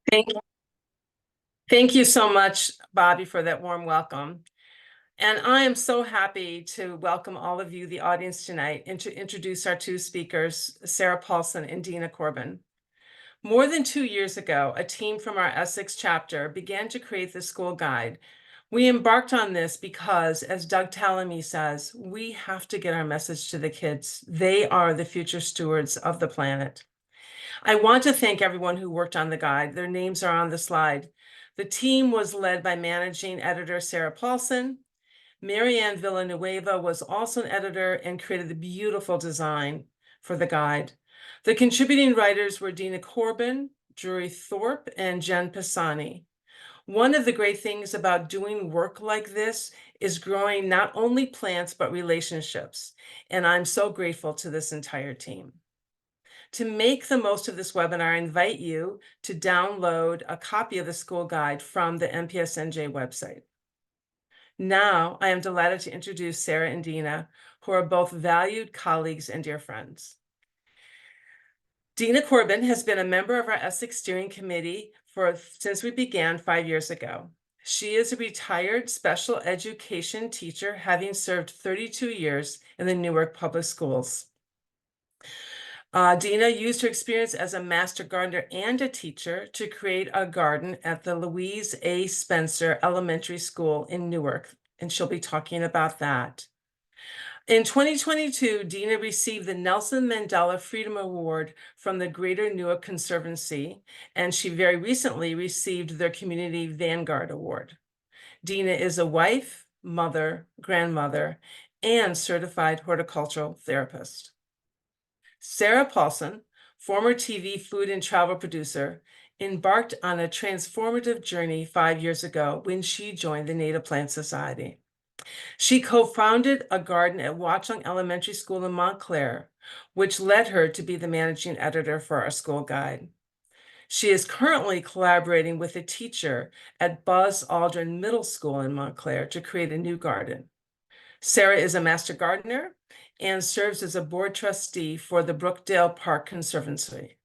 Thank, thank you so much, Bobby, for that warm welcome. And I am so happy to welcome all of you, the audience tonight, and to introduce our two speakers, Sarah Paulsen and Dena Corbin. More than 2 years ago, a team from our Essex chapter began to create the school guide. We embarked on this because, as Doug Tallamy says, we have to get our message to the kids. They are the future stewards of the planet. I want to thank everyone who worked on the guide. Their names are on the slide. The team was led by managing editor Sarah Paulsen. Marianne Villanueva was also an editor and created the beautiful design for the guide. The contributing writers were Dena Corbin, Drury Thorpe, and Jen Pisani. One of the great things about doing work like this is growing not only plants, but relationships. And I'm so grateful to this entire team. To make the most of this webinar, I invite you to download a copy of the school guide from the NPSNJ website. Now, I am delighted to introduce Sarah and Dena, who are both valued colleagues and dear friends. Dena Corbin has been a member of our Essex Steering Committee since we began 5 years ago. She is a retired special education teacher, having served 32 years in the Newark Public Schools. Dena used her experience as a master gardener and a teacher to create a garden at the Louise A. Spencer Elementary School in Newark, and she'll be talking about that. In 2022, Dena received the Nelson Mandela Freedom Award from the Greater Newark Conservancy, and she very recently received their Community Vanguard Award. Dena is a wife, mother, grandmother, and certified horticultural therapist. Sarah Paulsen, former TV food and travel producer, embarked on a transformative journey 5 years ago when she joined the Native Plant Society. She co-founded a garden at Watchung Elementary School in Montclair, which led her to be the managing editor for our school guide. She is currently collaborating with a teacher at Buzz Aldrin Middle School in Montclair to create a new garden. Sarah is a master gardener and serves as a board trustee for the Brookdale Park Conservancy.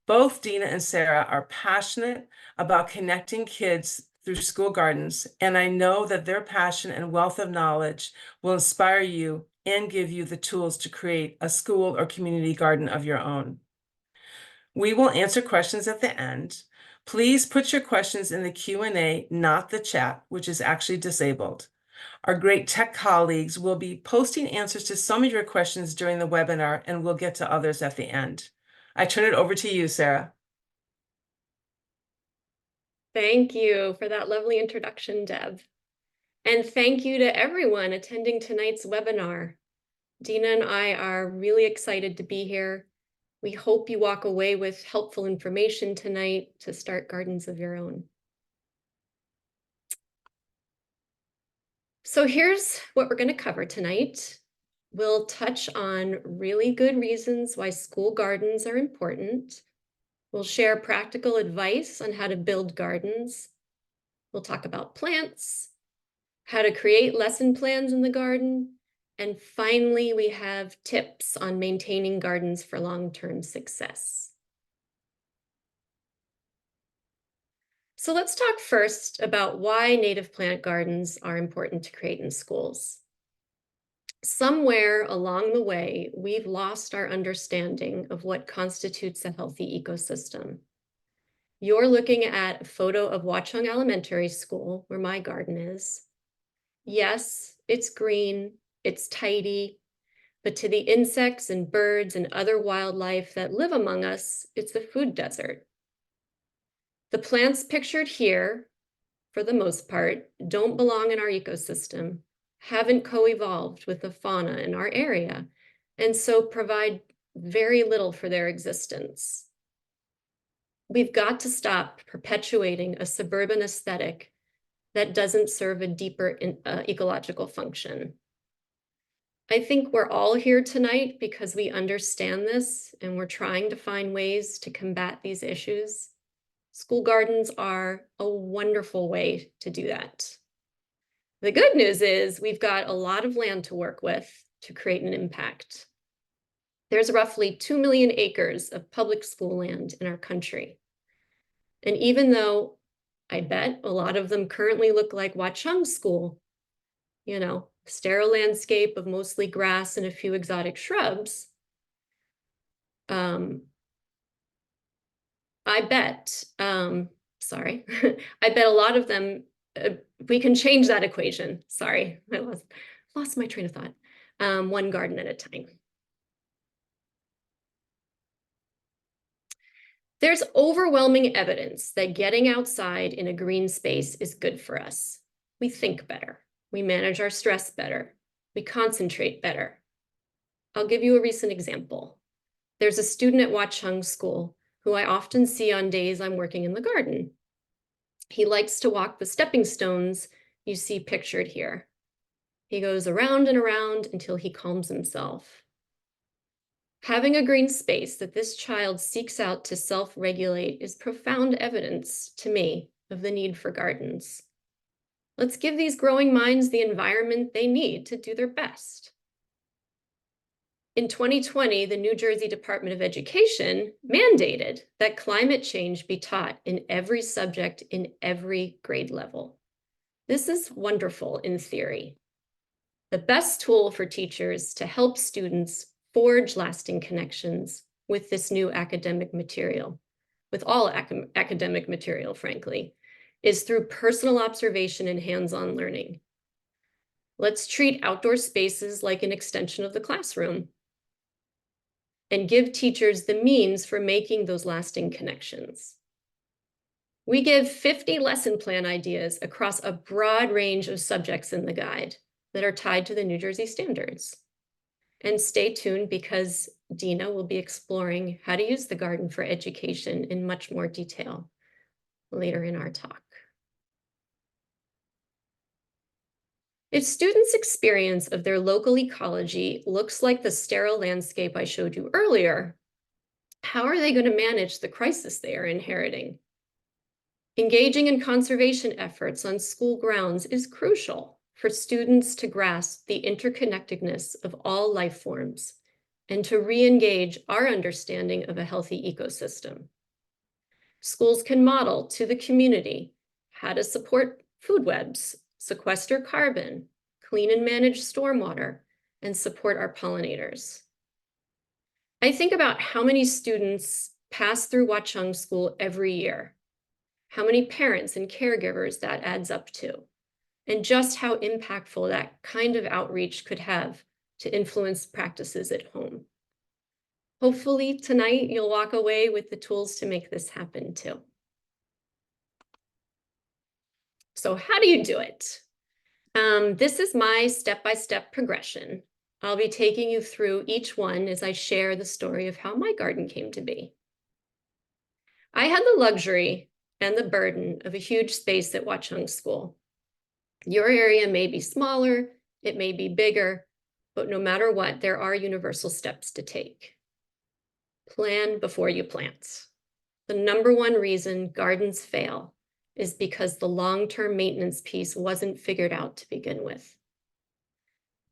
Both Dena and Sarah are passionate about connecting kids through school gardens, and I know that their passion and wealth of knowledge will inspire you and give you the tools to create a school or community garden of your own. We will answer questions at the end. Please put your questions in the Q&A, not the chat, which is actually disabled. Our great tech colleagues will be posting answers to some of your questions during the webinar, and we'll get to others at the end. I turn it over to you, Sarah. Thank you for that lovely introduction, Deb. And thank you to everyone attending tonight's webinar. Dena and I are really excited to be here. We hope you walk away with helpful information tonight to start gardens of your own. So here's what we're going to cover tonight. We'll touch on really good reasons why school gardens are important. We'll share practical advice on how to build gardens. We'll talk about plants, how to create lesson plans in the garden, and finally, we have tips on maintaining gardens for long-term success. So let's talk first about why native plant gardens are important to create in schools. Somewhere along the way, we've lost our understanding of what constitutes a healthy ecosystem. You're looking at a photo of Watchung Elementary School, where my garden is. Yes, it's green, it's tidy, but to the insects and birds and other wildlife that live among us, it's a food desert. The plants pictured here, for the most part, don't belong in our ecosystem, haven't co-evolved with the fauna in our area, and so provide very little for their existence. We've got to stop perpetuating a suburban aesthetic that doesn't serve a deeper ecological function. I think we're all here tonight because we understand this and we're trying to find ways to combat these issues. School gardens are a wonderful way to do that. The good news is we've got a lot of land to work with to create an impact. There's roughly 2 million acres of public school land in our country. And even though I bet a lot of them currently look like Watchung School, sterile landscape of mostly grass and a few exotic shrubs, I bet, sorry, I bet a lot of them, we can change that equation. Sorry, I lost my train of thought. One garden at a time. There's overwhelming evidence that getting outside in a green space is good for us. We think better. We manage our stress better. We concentrate better. I'll give you a recent example. There's a student at Watchung School who I often see on days I'm working in the garden. He likes to walk the stepping stones you see pictured here. He goes around and around until he calms himself. Having a green space that this child seeks out to self-regulate is profound evidence to me of the need for gardens. Let's give these growing minds the environment they need to do their best. In 2020, the New Jersey Department of Education mandated that climate change be taught in every subject in every grade level. This is wonderful in theory. The best tool for teachers to help students forge lasting connections with this new academic material, with all academic material, frankly, is through personal observation and hands-on learning. Let's treat outdoor spaces like an extension of the classroom and give teachers the means for making those lasting connections. We give 50 lesson plan ideas across a broad range of subjects in the guide that are tied to the New Jersey standards. And stay tuned because Dena will be exploring how to use the garden for education in much more detail later in our talk. If students' experience of their local ecology looks like the sterile landscape I showed you earlier, how are they going to manage the crisis they are inheriting? Engaging in conservation efforts on school grounds is crucial for students to grasp the interconnectedness of all life forms and to re-engage our understanding of a healthy ecosystem. Schools can model to the community how to support food webs, sequester carbon, clean and manage stormwater, and support our pollinators. I think about how many students pass through Watchung School every year, how many parents and caregivers that adds up to, and just how impactful that kind of outreach could have to influence practices at home. Hopefully tonight you'll walk away with the tools to make this happen too. So how do you do it? This is my step-by-step progression. I'll be taking you through each one as I share the story of how my garden came to be. I had the luxury and the burden of a huge space at Watchung School. Your area may be smaller, it may be bigger, but no matter what, there are universal steps to take. Plan before you plant. The number one reason gardens fail is because the long-term maintenance piece wasn't figured out to begin with.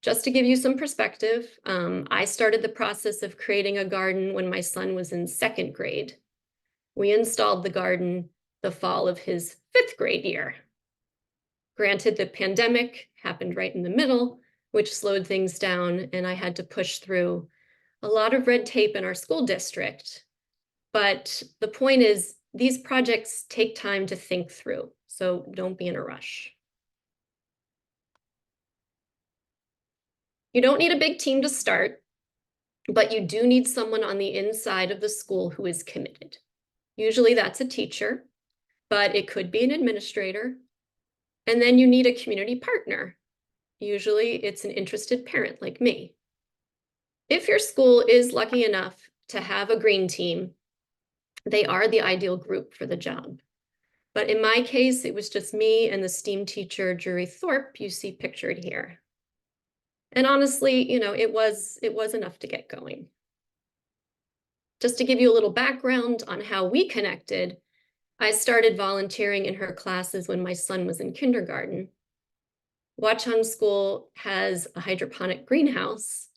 Just to give you some perspective, I started the process of creating a garden when my son was in 2nd grade. We installed the garden the fall of his 5th grade year. Granted, the pandemic happened right in the middle, which slowed things down, and I had to push through a lot of red tape in our school district. But the point is, these projects take time to think through, so don't be in a rush. You don't need a big team to start, but you do need someone on the inside of the school who is committed. Usually that's a teacher, but it could be an administrator. And then you need a community partner. Usually it's an interested parent like me. If your school is lucky enough to have a green team, they are the ideal group for the job. But in my case, it was just me and the STEAM teacher, Jury Thorpe, you see pictured here. And honestly, it was enough to get going. Just to give you a little background on how we connected, I started volunteering in her classes when my son was in kindergarten. Watchung School has a hydroponic greenhouse,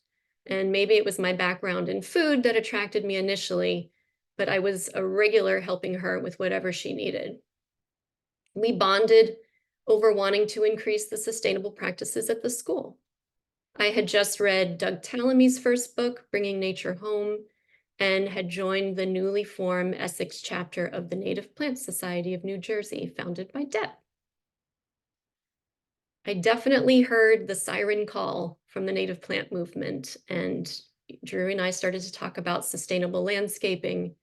and maybe it was my background in food that attracted me initially, but I was a regular helping her with whatever she needed. We bonded over wanting to increase the sustainable practices at the school. I had just read Doug Tallamy's first book, Bringing Nature Home, and had joined the newly formed Essex Chapter of the Native Plant Society of New Jersey, founded by Deb. I definitely heard the siren call from the native plant movement, and Drew and I started to talk about sustainable landscaping,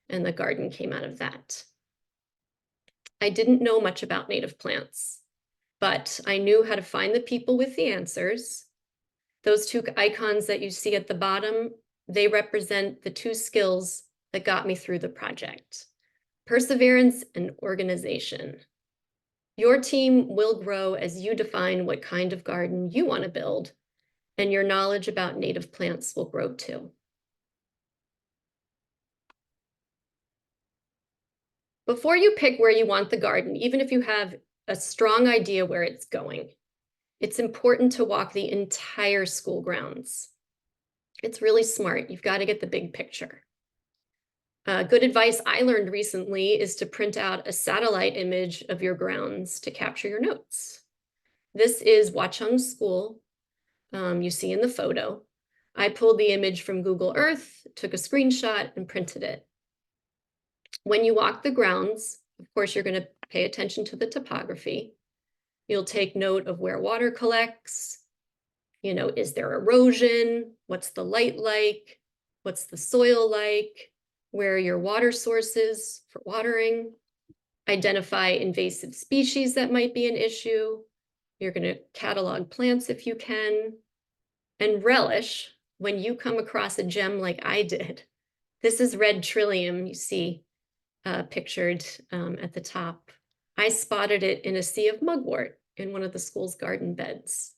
and the garden came out of that. I didn't know much about native plants, but I knew how to find the people with the answers. Those two icons that you see at the bottom, they represent the two skills that got me through the project: perseverance and organization. Your team will grow as you define what kind of garden you want to build, and your knowledge about native plants will grow too. Before you pick where you want the garden, even if you have a strong idea where it's going, it's important to walk the entire school grounds. It's really smart. You've got to get the big picture. Good advice I learned recently is to print out a satellite image of your grounds to capture your notes. This is Watchung School, you see in the photo. I pulled the image from Google Earth, took a screenshot, and printed it. When you walk the grounds, of course, you're going to pay attention to the topography. You'll take note of where water collects. Is there erosion? What's the light like? What's the soil like? Where are your water sources for watering? Identify invasive species that might be an issue. You're going to catalog plants if you can. And relish when you come across a gem like I did. This is red trillium, you see pictured at the top. I spotted it in a sea of mugwort in one of the school's garden beds.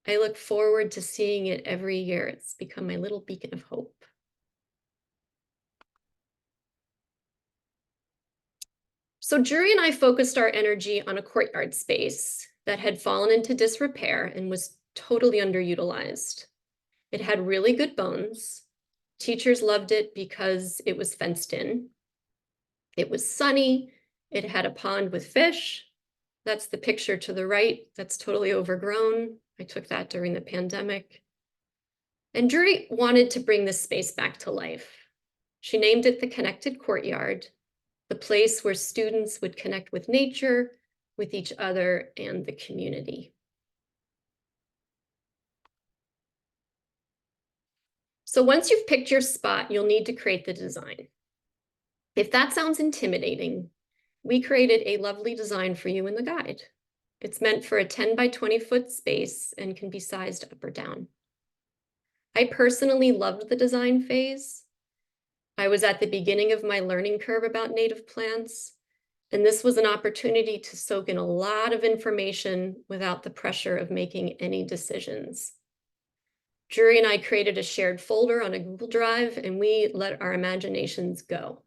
I look forward to seeing it every year. It's become my little beacon of hope. So Jury and I focused our energy on a courtyard space that had fallen into disrepair and was totally underutilized. It had really good bones. Teachers loved it because it was fenced in. It was sunny. It had a pond with fish. That's the picture to the right. That's totally overgrown. I took that during the pandemic. And Jury wanted to bring this space back to life. She named it the Connected Courtyard, the place where students would connect with nature, with each other, and the community. So once you've picked your spot, you'll need to create the design. If that sounds intimidating, we created a lovely design for you in the guide. It's meant for a 10 by 20 foot space and can be sized up or down. I personally loved the design phase. I was at the beginning of my learning curve about native plants, and this was an opportunity to soak in a lot of information without the pressure of making any decisions. Jury and I created a shared folder on a Google Drive, and we let our imaginations go.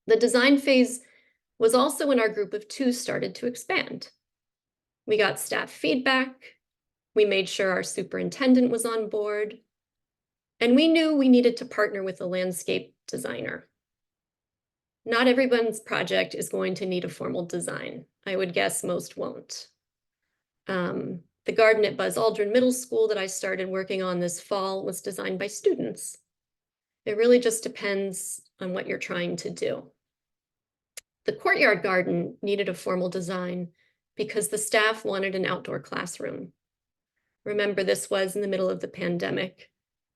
The design phase was also when our group of two started to expand. We got staff feedback. We made sure our superintendent was on board. And we knew we needed to partner with a landscape designer. Not everyone's project is going to need a formal design. I would guess most won't. The garden at Buzz Aldrin Middle School that I started working on this fall was designed by students. It really just depends on what you're trying to do. The courtyard garden needed a formal design because the staff wanted an outdoor classroom. Remember, this was in the middle of the pandemic,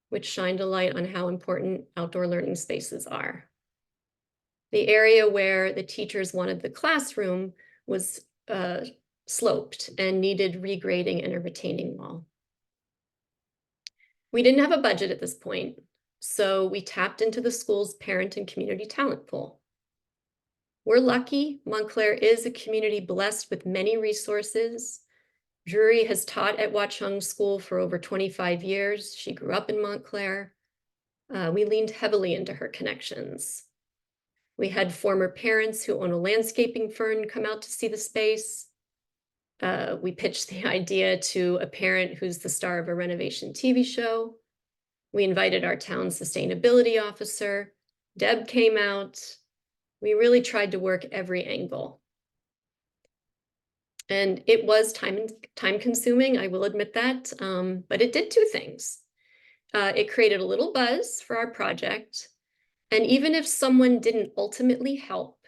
which shined a light on how important outdoor learning spaces are. The area where the teachers wanted the classroom was sloped and needed regrading and a retaining wall. We didn't have a budget at this point, so we tapped into the school's parent and community talent pool. We're lucky. Montclair is a community blessed with many resources. Jury has taught at Watchung School for over 25 years. She grew up in Montclair. We leaned heavily into her connections. We had former parents who own a landscaping firm come out to see the space. We pitched the idea to a parent who's the star of a renovation TV show. We invited our town sustainability officer, Deb came out. We really tried to work every angle. And it was time consuming, I will admit that, but it did two things. It created a little buzz for our project. And even if someone didn't ultimately help,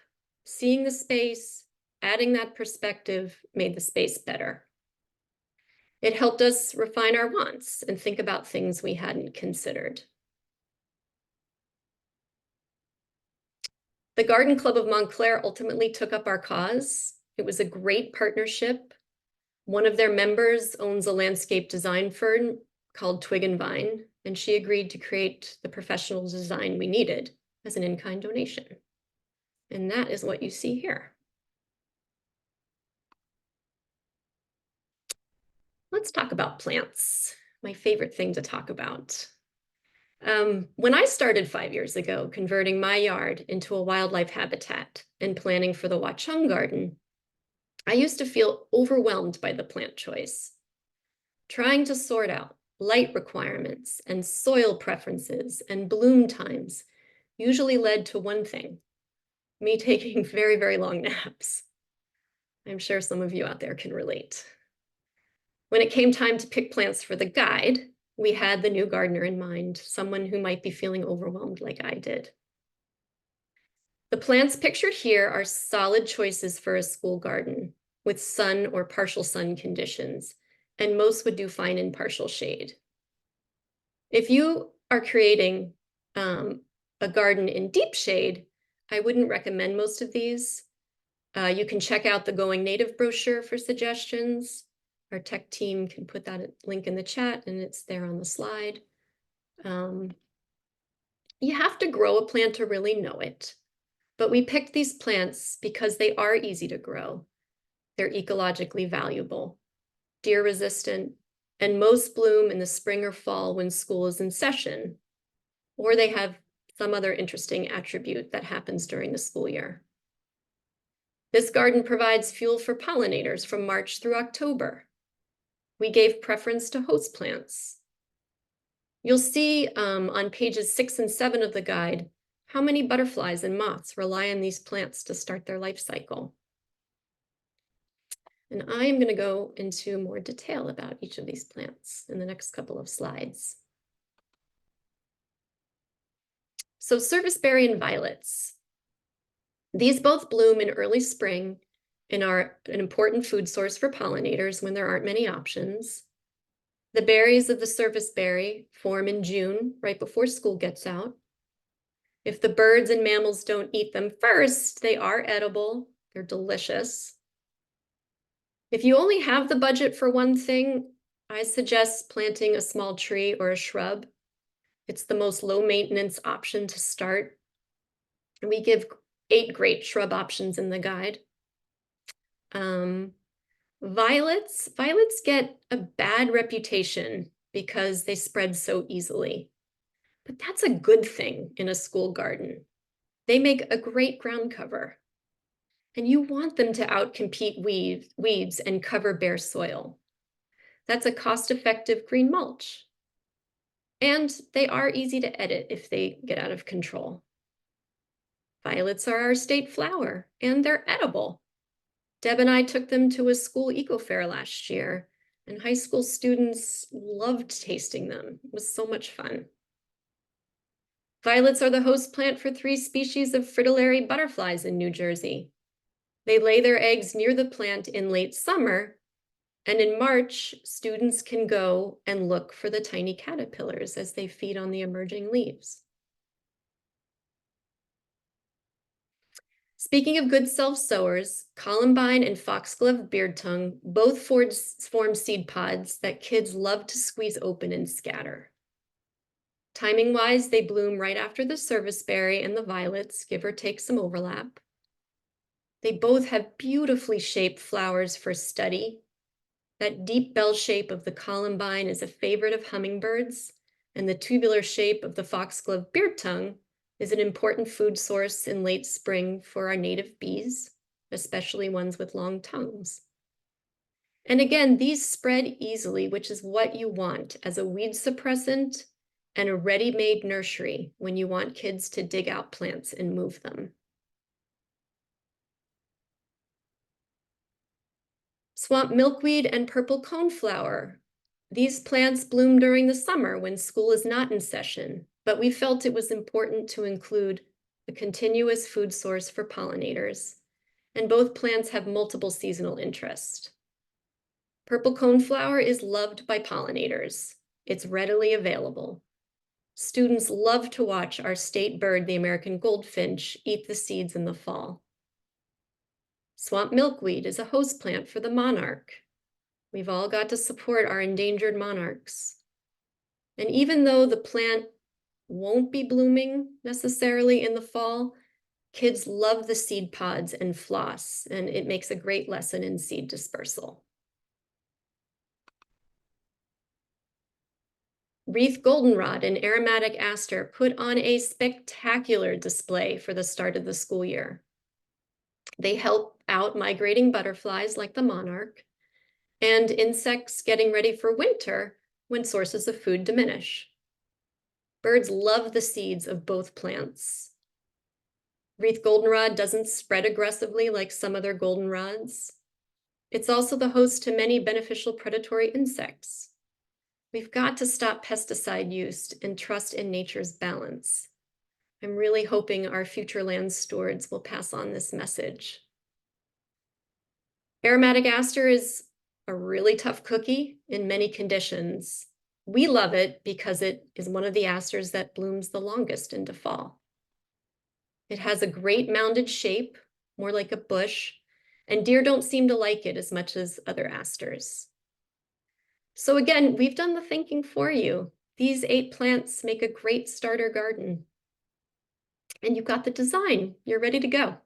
seeing the space, adding that perspective made the space better. It helped us refine our wants and think about things we hadn't considered. The Garden Club of Montclair ultimately took up our cause. It was a great partnership. One of their members owns a landscape design firm called Twig and Vine, and she agreed to create the professional design we needed as an in-kind donation. And that is what you see here. Let's talk about plants, my favorite thing to talk about. When I started 5 years ago, converting my yard into a wildlife habitat and planning for the Watchung Garden, I used to feel overwhelmed by the plant choice. Trying to sort out light requirements and soil preferences and bloom times usually led to one thing: me taking very, very long naps. I'm sure some of you out there can relate. When it came time to pick plants for the guide, we had the new gardener in mind, someone who might be feeling overwhelmed like I did. The plants pictured here are solid choices for a school garden with sun or partial sun conditions, and most would do fine in partial shade. If you are creating a garden in deep shade, I wouldn't recommend most of these. You can check out the Going Native brochure for suggestions. Our tech team can put that link in the chat, and it's there on the slide. You have to grow a plant to really know it, but we picked these plants because they are easy to grow. They're ecologically valuable, deer resistant, and most bloom in the spring or fall when school is in session, or they have some other interesting attribute that happens during the school year. This garden provides fuel for pollinators from March through October. We gave preference to host plants. You'll see on pages 6 and 7 of the guide how many butterflies and moths rely on these plants to start their life cycle. And I am going to go into more detail about each of these plants in the next couple of slides. So serviceberry and violets. These both bloom in early spring and are an important food source for pollinators when there aren't many options. The berries of the serviceberry form in June, right before school gets out. If the birds and mammals don't eat them first, they are edible. They're delicious. If you only have the budget for one thing, I suggest planting a small tree or a shrub. It's the most low maintenance option to start. And we give 8 great shrub options in the guide. Violets get a bad reputation because they spread so easily. But that's a good thing in a school garden. They make a great ground cover. And you want them to outcompete weeds and cover bare soil. That's a cost-effective green mulch. And they are easy to edit if they get out of control. Violets are our state flower, and they're edible. Deb and I took them to a school eco fair last year, and high school students loved tasting them. It was so much fun. Violets are the host plant for 3 species of fritillary butterflies in New Jersey. They lay their eggs near the plant in late summer, and in March, students can go and look for the tiny caterpillars as they feed on the emerging leaves. Speaking of good self-sowers, columbine and foxglove beardtongue both form seed pods that kids love to squeeze open and scatter. Timing-wise, they bloom right after the serviceberry and the violets, give or take some overlap. They both have beautifully shaped flowers for study. That deep bell shape of the columbine is a favorite of hummingbirds, and the tubular shape of the foxglove beardtongue is an important food source in late spring for our native bees, especially ones with long tongues. And again, these spread easily, which is what you want as a weed suppressant and a ready-made nursery when you want kids to dig out plants and move them. Swamp milkweed and purple coneflower. These plants bloom during the summer when school is not in session, but we felt it was important to include a continuous food source for pollinators, and both plants have multiple seasonal interest. Purple coneflower is loved by pollinators. It's readily available. Students love to watch our state bird, the American goldfinch, eat the seeds in the fall. Swamp milkweed is a host plant for the monarch. We've all got to support our endangered monarchs. And even though the plant won't be blooming necessarily in the fall, kids love the seed pods and floss, and it makes a great lesson in seed dispersal. Wreath goldenrod and aromatic aster put on a spectacular display for the start of the school year. They help out migrating butterflies like the monarch and insects getting ready for winter when sources of food diminish. Birds love the seeds of both plants. Wreath goldenrod doesn't spread aggressively like some other goldenrods. It's also the host to many beneficial predatory insects. We've got to stop pesticide use and trust in nature's balance. I'm really hoping our future land stewards will pass on this message. Aromatic aster is a really tough cookie in many conditions. We love it because it is one of the asters that blooms the longest into fall. It has a great mounded shape, more like a bush, and deer don't seem to like it as much as other asters. So again, we've done the thinking for you. These 8 plants make a great starter garden. And you've got the design. You're ready to go.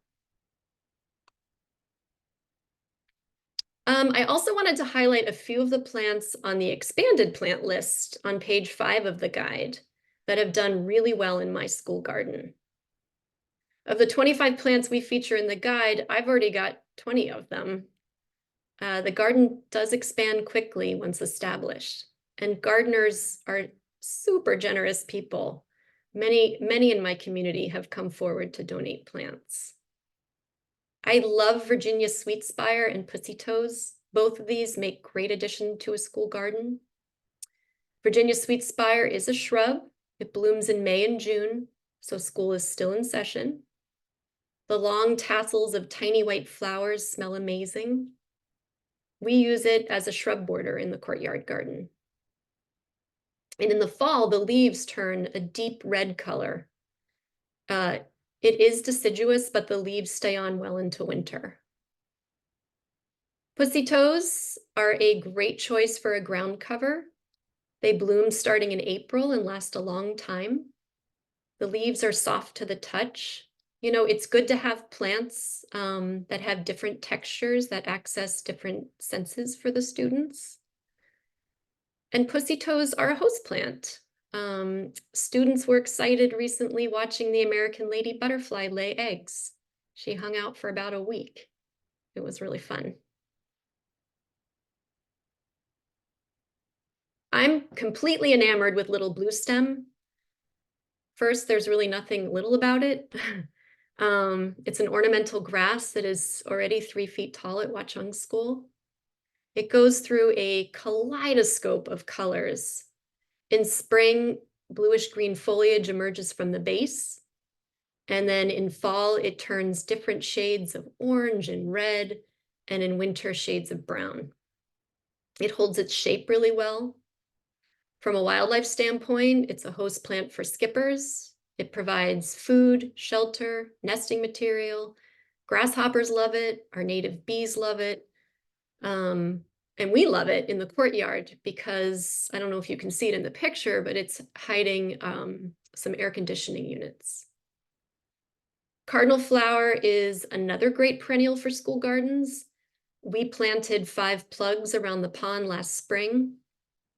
I also wanted to highlight a few of the plants on the expanded plant list on page 5 of the guide that have done really well in my school garden. Of the 25 plants we feature in the guide, I've already got 20 of them. The garden does expand quickly once established, and gardeners are super generous people. Many in my community have come forward to donate plants. I love Virginia sweetspire and pussy toes. Both of these make great addition to a school garden. Virginia sweetspire is a shrub. It blooms in May and June, so school is still in session. The long tassels of tiny white flowers smell amazing. We use it as a shrub border in the courtyard garden. And in the fall, the leaves turn a deep red color. It is deciduous, but the leaves stay on well into winter. Pussy toes are a great choice for a ground cover. They bloom starting in April and last a long time. The leaves are soft to the touch. You know, it's good to have plants that have different textures that access different senses for the students. And pussy toes are a host plant. Students were excited recently watching the American lady butterfly lay eggs. She hung out for about a week. It was really fun. I'm completely enamored with little blue stem. First, there's really nothing little about it. It's an ornamental grass that is already 3 feet tall at Watchung School. It goes through a kaleidoscope of colors. In spring, bluish-green foliage emerges from the base. And then in fall, it turns different shades of orange and red, and in winter, shades of brown. It holds its shape really well. From a wildlife standpoint, it's a host plant for skippers. It provides food, shelter, nesting material. Grasshoppers love it. Our native bees love it. And we love it in the courtyard because I don't know if you can see it in the picture, but it's hiding some air conditioning units. Cardinal flower is another great perennial for school gardens. We planted 5 plugs around the pond last spring.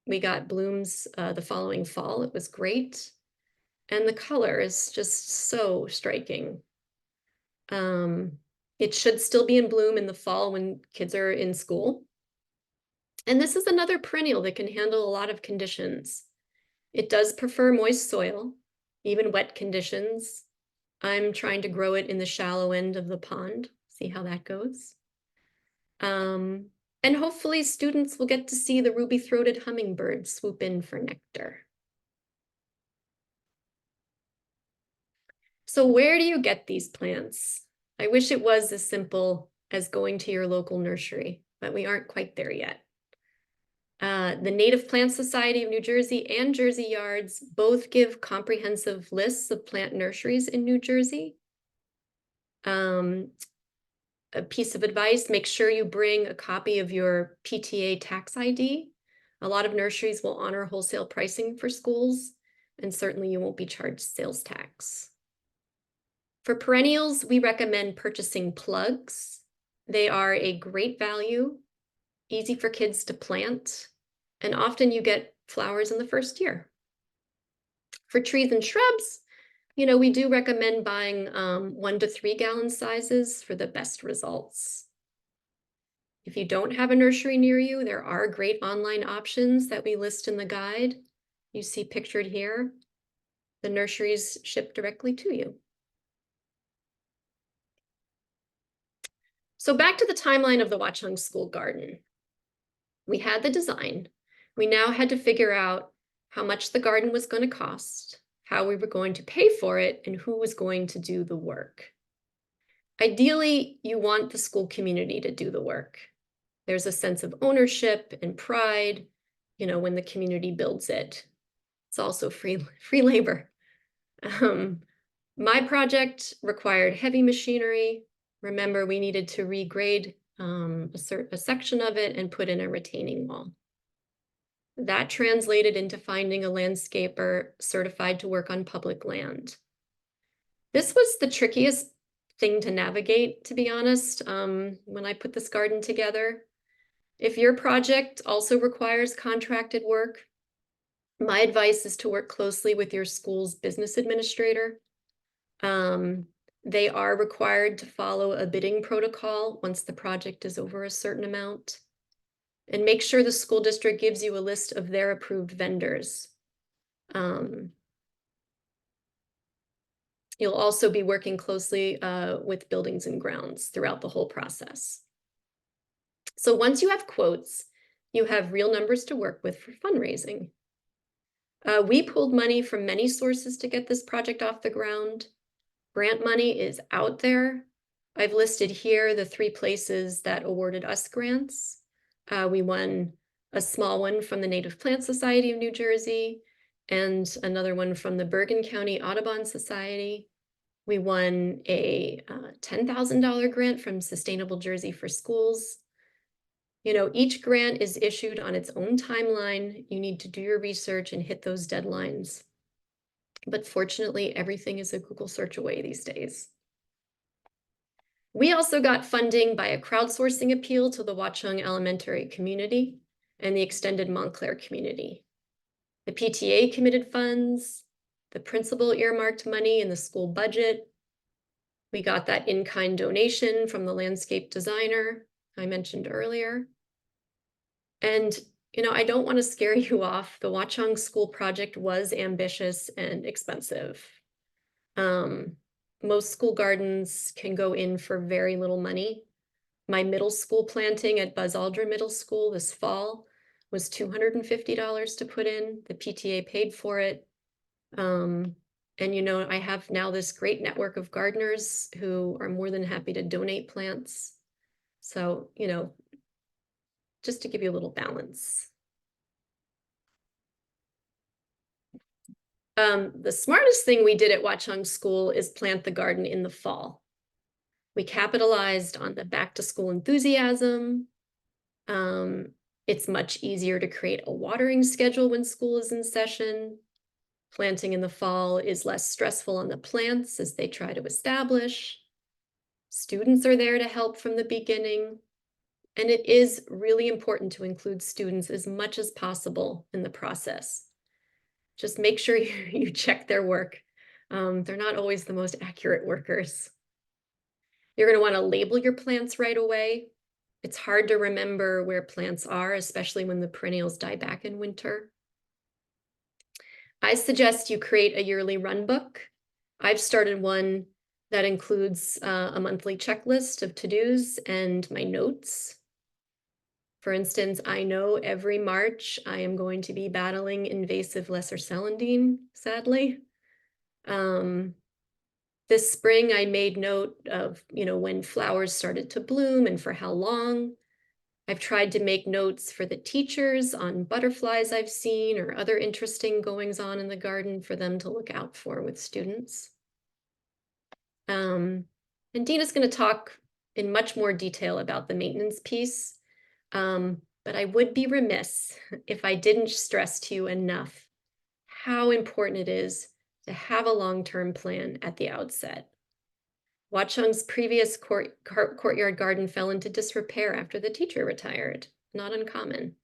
We got blooms the following fall. It was great. And the color is just so striking. It should still be in bloom in the fall when kids are in school. And this is another perennial that can handle a lot of conditions. It does prefer moist soil, even wet conditions. I'm trying to grow it in the shallow end of the pond, see how that goes. And hopefully students will get to see the ruby-throated hummingbird swoop in for nectar. So where do you get these plants? I wish it was as simple as going to your local nursery, but we aren't quite there yet. The Native Plant Society of New Jersey and Jersey Yards both give comprehensive lists of plant nurseries in New Jersey. A piece of advice, make sure you bring a copy of your PTA tax ID. A lot of nurseries will honor wholesale pricing for schools, and certainly you won't be charged sales tax. For perennials, we recommend purchasing plugs. They are a great value, easy for kids to plant, and often you get flowers in the first year. For trees and shrubs, we do recommend buying 1 to 3 gallon sizes for the best results. If you don't have a nursery near you, there are great online options that we list in the guide. You see pictured here. The nurseries ship directly to you. So back to the timeline of the Watchung School Garden. We had the design. We now had to figure out how much the garden was going to cost, how we were going to pay for it, and who was going to do the work. Ideally, you want the school community to do the work. There's a sense of ownership and pride, when the community builds it. It's also free labor. My project required heavy machinery. Remember, we needed to regrade a section of it and put in a retaining wall. That translated into finding a landscaper certified to work on public land. This was the trickiest thing to navigate, to be honest, when I put this garden together. If your project also requires contracted work, my advice is to work closely with your school's business administrator. They are required to follow a bidding protocol once the project is over a certain amount. And make sure the school district gives you a list of their approved vendors. You'll also be working closely with buildings and grounds throughout the whole process. So once you have quotes, you have real numbers to work with for fundraising. We pulled money from many sources to get this project off the ground. Grant money is out there. I've listed here the 3 places that awarded us grants. We won a small one from the Native Plant Society of New Jersey and another one from the Bergen County Audubon Society. We won a $10,000 grant from Sustainable Jersey for Schools. Each grant is issued on its own timeline. You need to do your research and hit those deadlines. But fortunately, everything is a Google search away these days. We also got funding by a crowdsourcing appeal to the Watchung Elementary community and the extended Montclair community. The PTA committed funds, the principal earmarked money in the school budget. We got that in-kind donation from the landscape designer I mentioned earlier. And I don't want to scare you off. The Watchung School project was ambitious and expensive. Most school gardens can go in for very little money. My middle school planting at Buzz Aldrin Middle School this fall was $250 to put in. The PTA paid for it. And I have now this great network of gardeners who are more than happy to donate plants. So, just to give you a little balance. The smartest thing we did at Watchung School is plant the garden in the fall. We capitalized on the back to school enthusiasm. It's much easier to create a watering schedule when school is in session. Planting in the fall is less stressful on the plants as they try to establish. Students are there to help from the beginning. And it is really important to include students as much as possible in the process. Just make sure you check their work. They're not always the most accurate workers. You're going to want to label your plants right away. It's hard to remember where plants are, especially when the perennials die back in winter. I suggest you create a yearly run book. I've started one that includes a monthly checklist of to-dos and my notes. For instance, I know every March I am going to be battling invasive lesser celandine, sadly. This spring, I made note of, when flowers started to bloom and for how long. I've tried to make notes for the teachers on butterflies I've seen or other interesting goings on in the garden for them to look out for with students. And Dena's going to talk in much more detail about the maintenance piece, but I would be remiss if I didn't stress to you enough how important it is to have a long-term plan at the outset. Watchung's previous courtyard garden fell into disrepair after the teacher retired. Not uncommon.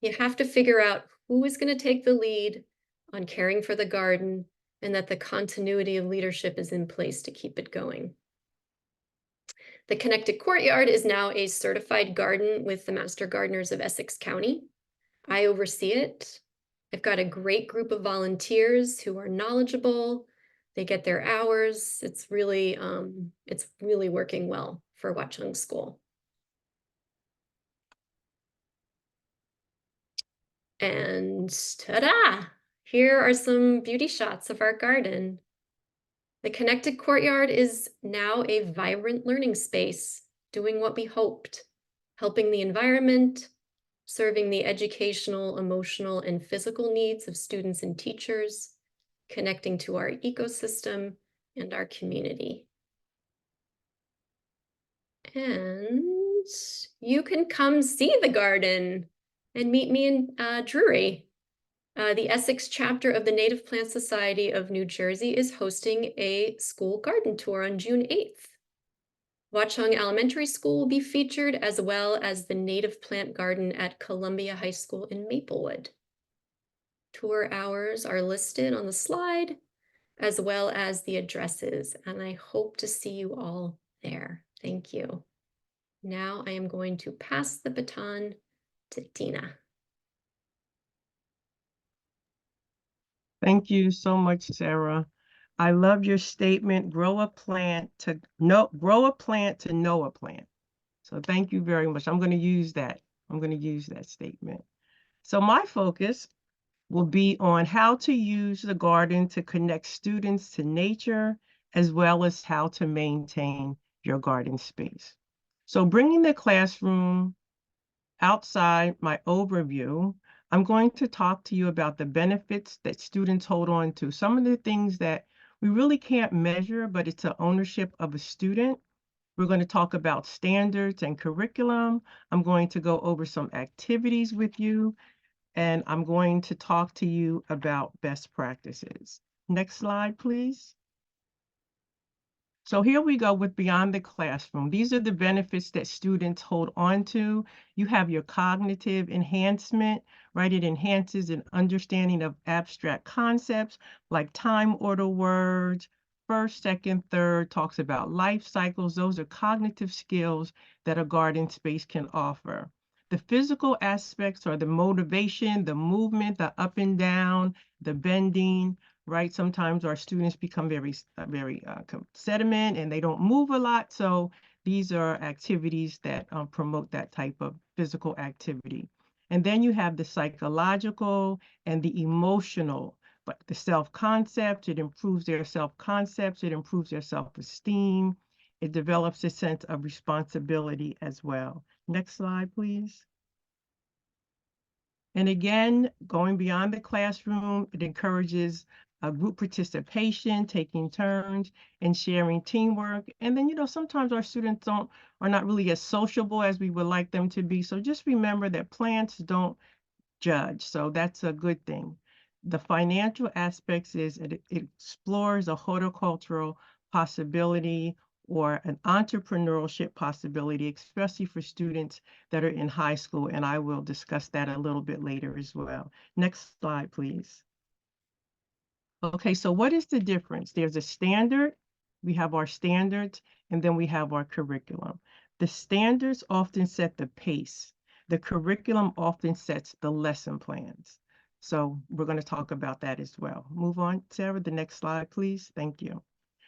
You have to figure out who is going to take the lead on caring for the garden and that the continuity of leadership is in place to keep it going. The connected courtyard is now a certified garden with the Master Gardeners of Essex County. I oversee it. I've got a great group of volunteers who are knowledgeable. They get their hours. It's really working well for Watchung School. And ta-da! Here are some beauty shots of our garden. The connected courtyard is now a vibrant learning space, doing what we hoped, helping the environment, serving the educational, emotional, and physical needs of students and teachers, connecting to our ecosystem and our community. And you can come see the garden and meet me in Drury. The Essex Chapter of the Native Plant Society of New Jersey is hosting a school garden tour on June 8th. Watchung Elementary School will be featured, as well as the native plant garden at Columbia High School in Maplewood. Tour hours are listed on the slide, as well as the addresses, and I hope to see you all there. Thank you. Now I am going to pass the baton to Dena. Thank you so much, Sarah. I love your statement, grow a plant to know a plant. So thank you very much. I'm going to use that. I'm going to use that statement. So my focus will be on how to use the garden to connect students to nature, as well as how to maintain your garden space. So bringing the classroom outside my overview, I'm going to talk to you about the benefits that students hold on to. Some of the things that we really can't measure, but it's an ownership of a student. We're going to talk about standards and curriculum. I'm going to go over some activities with you, and I'm going to talk to you about best practices. Next slide, please. So here we go with Beyond the Classroom. These are the benefits that students hold on to. You have your cognitive enhancement, right? It enhances an understanding of abstract concepts like time order words, first, second, third, talks about life cycles. Those are cognitive skills that a garden space can offer. The physical aspects are the motivation, the movement, the up and down, the bending, right? Sometimes our students become very sediment and they don't move a lot. So these are activities that promote that type of physical activity. And then you have the psychological and the emotional, but the self-concept, it improves their self-concepts, it improves their self-esteem, it develops a sense of responsibility as well. Next slide, please. And again, going beyond the classroom, it encourages group participation, taking turns, and sharing teamwork. And then, sometimes our students are not really as sociable as we would like them to be. So just remember that plants don't judge. So that's a good thing. The financial aspects is it explores a horticultural possibility or an entrepreneurship possibility, especially for students that are in high school. And I will discuss that a little bit later as well. Next slide, please. Okay, so what is the difference? There's a standard, we have our standards, and then we have our curriculum. The standards often set the pace. The curriculum often sets the lesson plans. So we're going to talk about that as well. Move on, Sarah, the next slide, please. Thank you.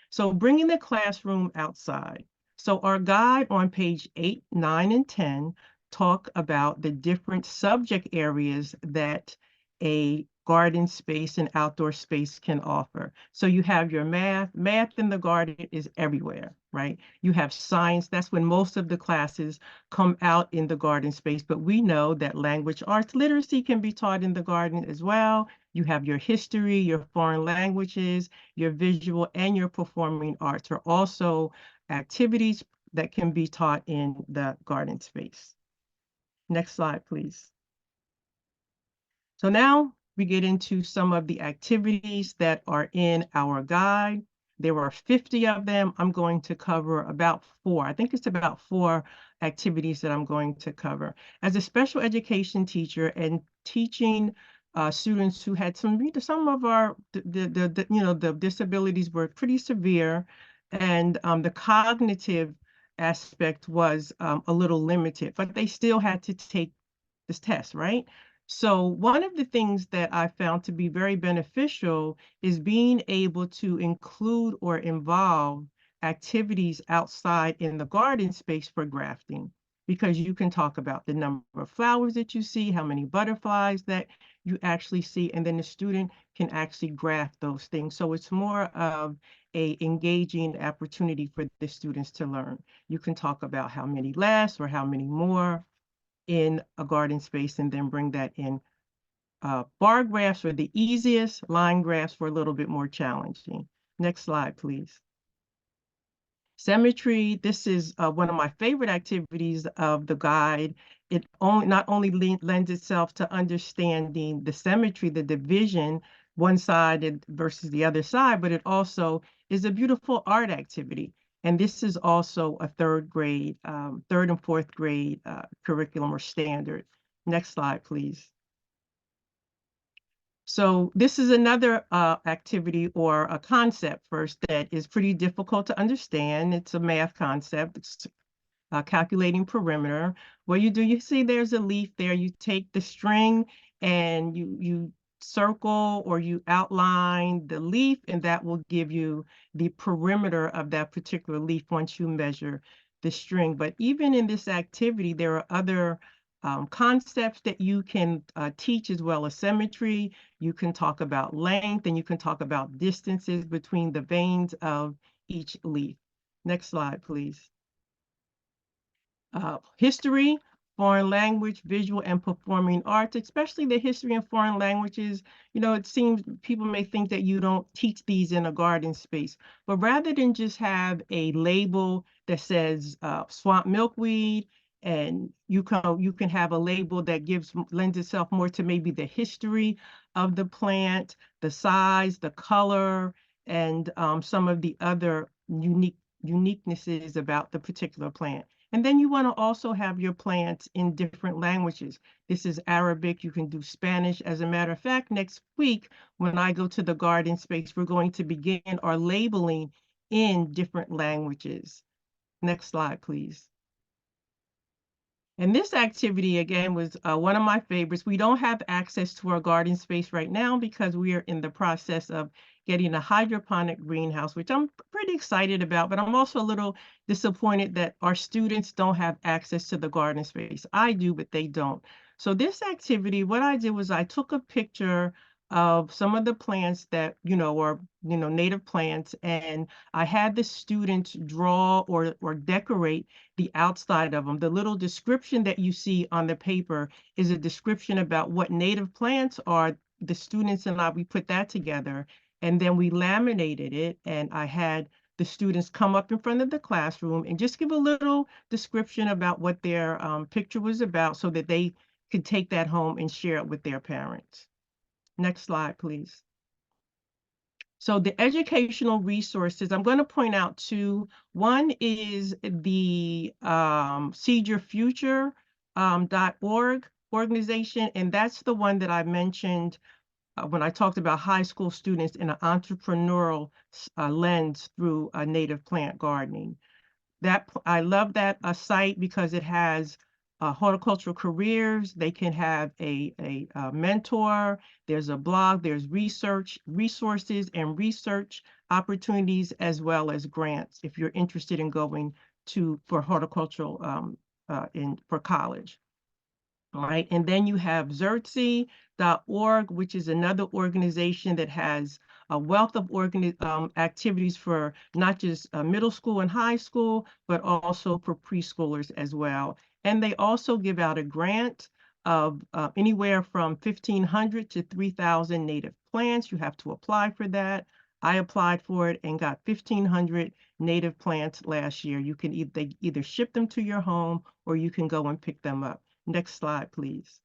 So bringing the classroom outside. So our guide on page 8, 9, and 10 talk about the different subject areas that a garden space and outdoor space can offer. So you have your math in the garden is everywhere, right? You have science, that's when most of the classes come out in the garden space, but we know that language arts literacy can be taught in the garden as well. You have your history, your foreign languages, your visual and your performing arts are also activities that can be taught in the garden space. Next slide, please. So now we get into some of the activities that are in our guide. There are 50 of them. I'm going to cover about 4. I think it's about 4 activities that I'm going to cover. As a special education teacher and teaching students who had some of our the disabilities were pretty severe, and the cognitive aspect was a little limited, but they still had to take this test, right? So one of the things that I found to be very beneficial is being able to include or involve activities outside in the garden space for grafting, because you can talk about the number of flowers that you see, how many butterflies that you actually see, and then the student can actually graft those things. So it's more of a engaging opportunity for the students to learn. You can talk about how many less or how many more in a garden space, and then bring that in. Bar graphs are the easiest, line graphs were a little bit more challenging. Next slide, please. Symmetry, this is one of my favorite activities of the guide. It not only lends itself to understanding the symmetry, the division, one side versus the other side, but it also is a beautiful art activity. And this is also a third and fourth grade curriculum or standard. Next slide, please. So this is another activity or a concept first that is pretty difficult to understand. It's a math concept. It's calculating perimeter. What you do, you see there's a leaf there. You take the string and you circle or you outline the leaf, and that will give you the perimeter of that particular leaf once you measure the string. But even in this activity, there are other concepts that you can teach, as well as symmetry. You can talk about length, and you can talk about distances between the veins of each leaf. Next slide, please. History, foreign language, visual and performing arts, especially the history and foreign languages. You know, it seems people may think that you don't teach these in a garden space, but rather than just have a label that says swamp milkweed, and you can have a label that lends itself more to maybe the history of the plant, the size, the color, and some of the other uniquenesses about the particular plant. And then you want to also have your plants in different languages. This is Arabic. You can do Spanish. As a matter of fact, next week, when I go to the garden space, we're going to begin our labeling in different languages. Next slide, please. And this activity, again, was one of my favorites. We don't have access to our garden space right now because we are in the process of getting a hydroponic greenhouse, which I'm pretty excited about, but I'm also a little disappointed that our students don't have access to the garden space. I do, but they don't. So this activity, what I did was I took a picture of some of the plants that, are, native plants, and I had the students draw or decorate the outside of them. The little description that you see on the paper is a description about what native plants are. The students and I, we put that together, and then we laminated it, and I had the students come up in front of the classroom and just give a little description about what their picture was about, so that they could take that home and share it with their parents. Next slide, please. So the educational resources, I'm going to point out 2. One is the seedyourfuture.org organization, and that's the one that I mentioned when I talked about high school students in an entrepreneurial lens through native plant gardening. I love that site because it has horticultural careers. They can have a mentor. There's a blog, there's resources and research opportunities, as well as grants if you're interested in going for horticultural for college. All right, and then you have xertz.org, which is another organization that has a wealth of activities for not just middle school and high school, but also for preschoolers as well. And they also give out a grant of anywhere from 1,500 to 3,000 native plants. You have to apply for that. I applied for it and got 1,500 native plants last year. You can either ship them to your home or you can go and pick them up. Next slide, please.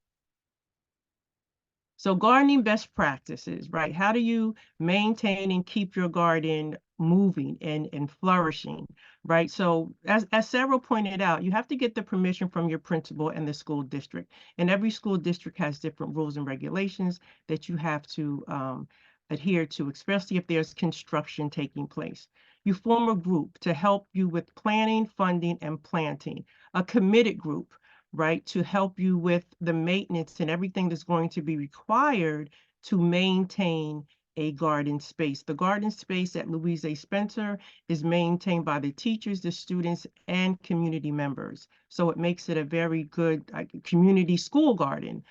So gardening best practices, right? How do you maintain and keep your garden moving and flourishing, right? So as Sarah pointed out, you have to get the permission from your principal and the school district. And every school district has different rules and regulations that you have to adhere to, especially if there's construction taking place. You form a group to help you with planning, funding, and planting, a committed group, right, to help you with the maintenance and everything that's going to be required to maintain a garden space. The garden space at Louise A. Spencer is maintained by the teachers, the students, and community members. So it makes it a very good community school garden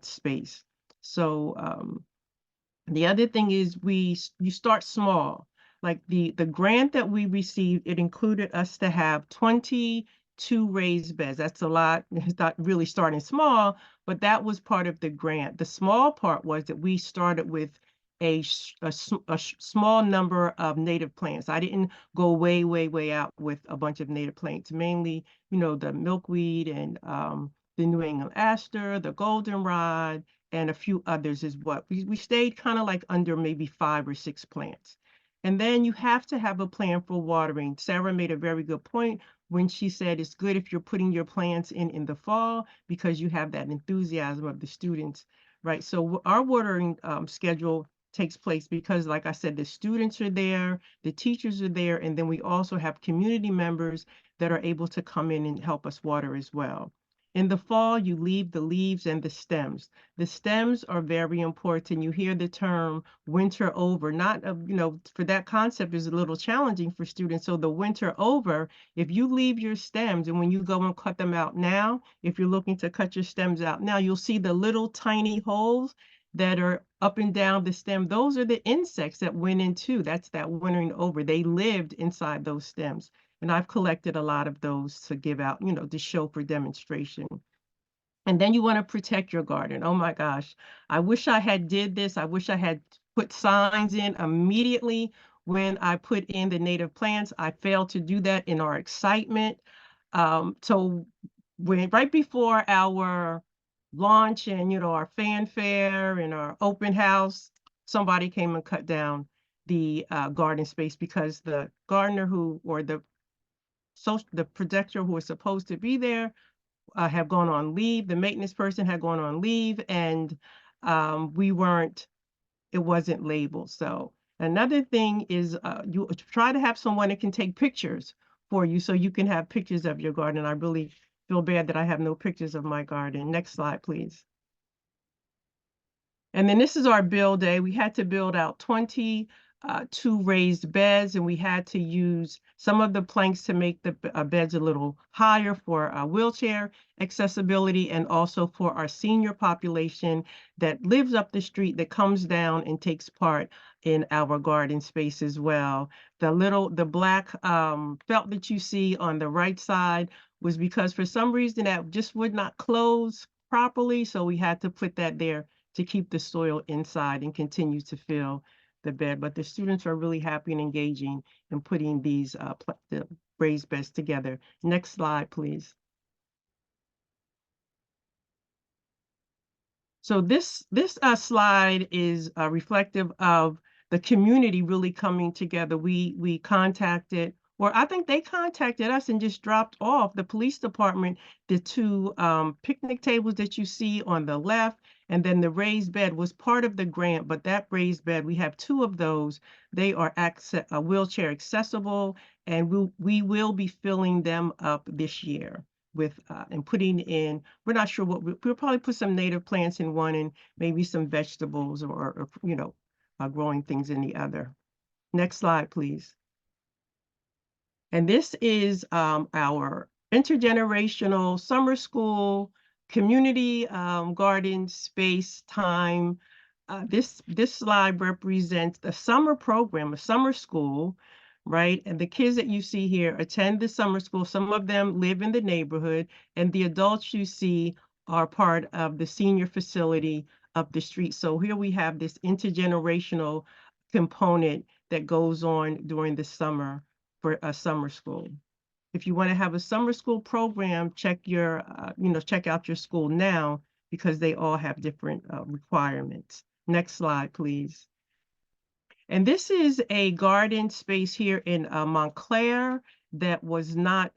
space. So the other thing is you start small. Like the grant that we received, it included us to have 22 raised beds. That's a lot. It's not really starting small, but that was part of the grant. The small part was that we started with a small number of native plants. I didn't go way out with a bunch of native plants, mainly, the milkweed and the New England aster, the goldenrod, and a few others is what we stayed kind of like under maybe 5 or 6 plants. And then you have to have a plan for watering. Sarah made a very good point when she said it's good if you're putting your plants in the fall because you have that enthusiasm of the students, right? So our watering schedule takes place because, like I said, the students are there, the teachers are there, and then we also have community members that are able to come in and help us water as well. In the fall, you leave the leaves and the stems. The stems are very important. You hear the term winter over, not, for that concept is a little challenging for students. So the winter over, if you leave your stems and when you go and cut them out now, if you're looking to cut your stems out now, you'll see the little tiny holes that are up and down the stem. Those are the insects that went into, that's that wintering over. They lived inside those stems. And I've collected a lot of those to give out, to show for demonstration. And then you want to protect your garden. Oh my gosh, I wish I had did this. I wish I had put signs in immediately when I put in the native plants. I failed to do that in our excitement. So right before our launch and, our fanfare and our open house, somebody came and cut down the garden space because the gardener the projector who was supposed to be there have gone on leave. The maintenance person had gone on leave, and it wasn't labeled. So another thing is you try to have someone that can take pictures for you so you can have pictures of your garden. I really feel bad that I have no pictures of my garden. Next slide, please. And then this is our build day. We had to build out 22 raised beds, and we had to use some of the planks to make the beds a little higher for wheelchair accessibility and also for our senior population that lives up the street that comes down and takes part in our garden space as well. The black felt that you see on the right side was because for some reason that just would not close properly, so we had to put that there to keep the soil inside and continue to fill the bed. But the students are really happy and engaging in putting these the raised beds together. Next slide, please. So this slide is reflective of the community really coming together. We contacted, or I think they contacted us and just dropped off the police department, the 2 picnic tables that you see on the left, and then the raised bed was part of the grant, but that raised bed, we have 2 of those. They are wheelchair accessible, and we will be filling them up this year. with and putting in, we're not sure what we'll probably put some native plants in one and maybe some vegetables or growing things in the other. Next slide, please. And this is our intergenerational summer school community garden space time. This slide represents the summer program, a summer school, right? And the kids that you see here attend the summer school. Some of them live in the neighborhood, and the adults you see are part of the senior facility up the street. So here we have this intergenerational component that goes on during the summer for a summer school. If you want to have a summer school program, check out your school now, because they all have different requirements. Next slide, please. And this is a garden space here in Montclair that was not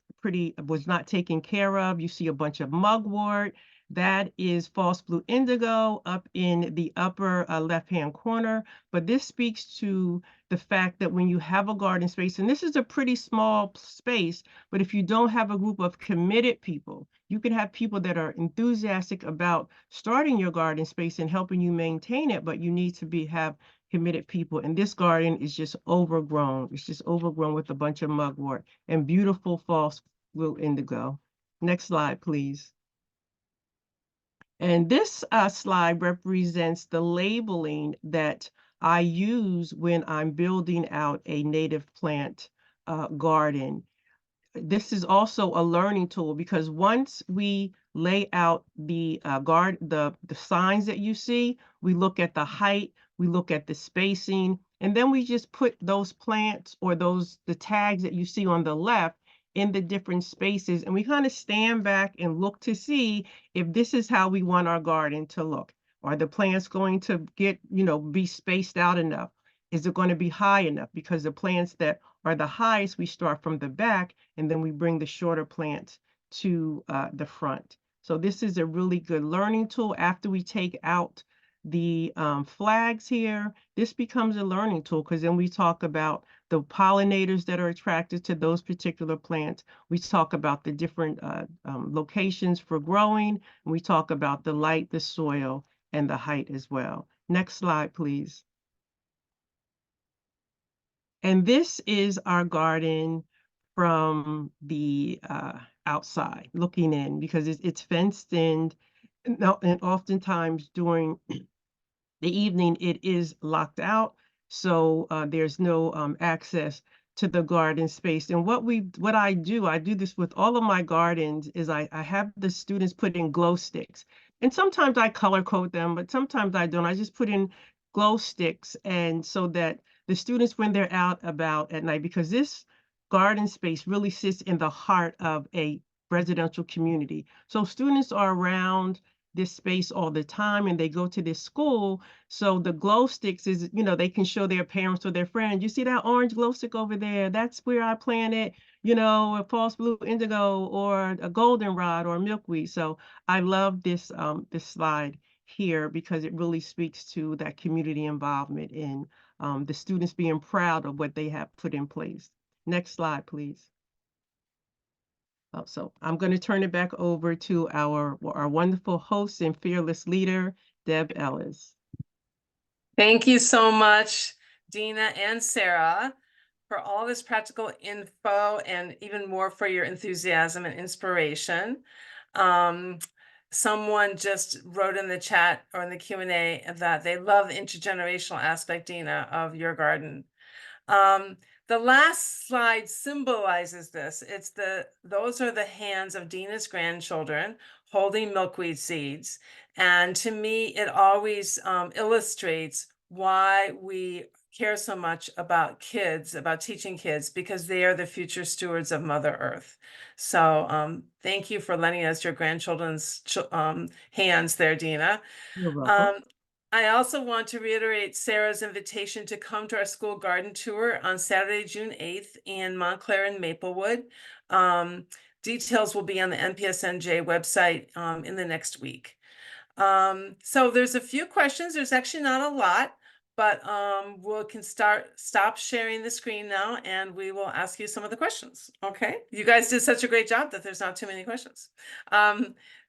taken care of. You see a bunch of mugwort. That is false blue indigo up in the upper left-hand corner. But this speaks to the fact that when you have a garden space, and this is a pretty small space, but if you don't have a group of committed people, you can have people that are enthusiastic about starting your garden space and helping you maintain it, but you need to have committed people. And this garden is just overgrown. It's just overgrown with a bunch of mugwort and beautiful false blue indigo. Next slide, please. And this slide represents the labeling that I use when I'm building out a native plant garden. This is also a learning tool, because once we lay out the the signs that you see, we look at the height, we look at the spacing, and then we just put those plants or the tags that you see on the left in the different spaces, and we kind of stand back and look to see if this is how we want our garden to look. Are the plants going to be spaced out enough? Is it going to be high enough? Because the plants that are the highest, we start from the back, and then we bring the shorter plants to the front. So this is a really good learning tool. After we take out the flags here, this becomes a learning tool, because then we talk about the pollinators that are attracted to those particular plants. We talk about the different locations for growing, and we talk about the light, the soil, and the height as well. Next slide, please. And this is our garden from the outside looking in, because it's fenced in, and oftentimes during the evening it is locked out, so there's no access to the garden space. And what I do this with all of my gardens, is I have the students put in glow sticks, and sometimes I color code them, but sometimes I don't. I just put in glow sticks, and so that the students, when they're out about at night, because this garden space really sits in the heart of a residential community, so students are around this space all the time, and they go to this school. So the glow sticks is, they can show their parents or their friends, you see that orange glow stick over there? That's where I planted, a false blue indigo or a goldenrod or milkweed. So I love this slide here, because it really speaks to that community involvement in the students being proud of what they have put in place. Next slide, please. So I'm going to turn it back over to our wonderful host and fearless leader, Deb Ellis. Thank you so much, Dena and Sarah, for all this practical info, and even more for your enthusiasm and inspiration. Someone just wrote in the chat or in the Q&A that they love the intergenerational aspect, Dena, of your garden. The last slide symbolizes this. Those are the hands of Dena's grandchildren holding milkweed seeds. And to me, it always illustrates why we care so much about kids, about teaching kids, because they are the future stewards of Mother Earth. So thank you for lending us your grandchildren's hands there, Dena. You're welcome. I also want to reiterate Sarah's invitation to come to our school garden tour on Saturday, June 8th in Montclair and Maplewood. Details will be on the NPSNJ website in the next week. So there's a few questions. There's actually not a lot, but we can stop sharing the screen now, and we will ask you some of the questions. Okay, you guys did such a great job that there's not too many questions.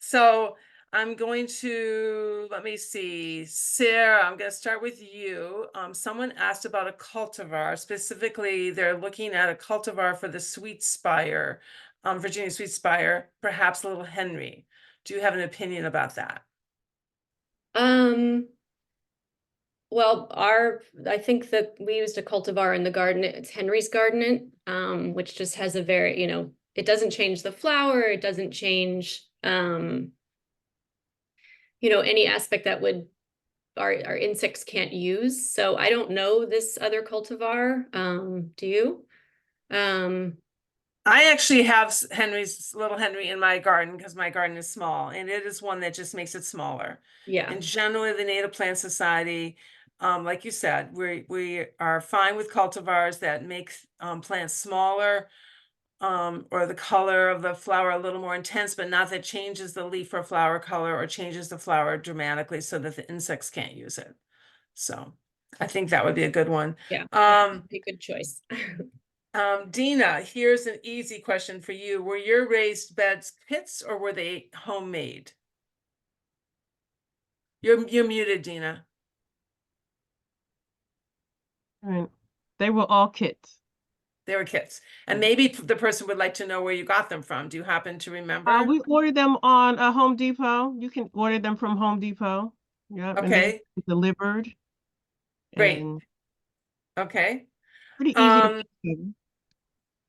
So I'm going to, let me see, Sarah, I'm going to start with you. Someone asked about a cultivar. Specifically, they're looking at a cultivar for the Sweet Spire, Virginia Sweet Spire, perhaps Little Henry. Do you have an opinion about that? Well, I think that we used a cultivar in the garden. It's Henry's Garden, which just has a very, it doesn't change the flower. It doesn't change, any aspect that would our insects can't use. So I don't know this other cultivar. Do you? I actually have Little Henry in my garden because my garden is small, and it is one that just makes it smaller. Yeah. And generally, the Native Plant Society, like you said, we are fine with cultivars that make plants smaller, or the color of the flower a little more intense, but not that changes the leaf or flower color or changes the flower dramatically so that the insects can't use it. So I think that would be a good one. Yeah. A good choice. Dena, here's an easy question for you. Were your raised beds kits or were they homemade? You're muted, Dena. And they were all kits. They were kits. And maybe the person would like to know where you got them from. Do you happen to remember? We ordered them on a Home Depot. You can order them from Home Depot. Yeah, and they Okay, delivered. great. And Okay. pretty easy to put together.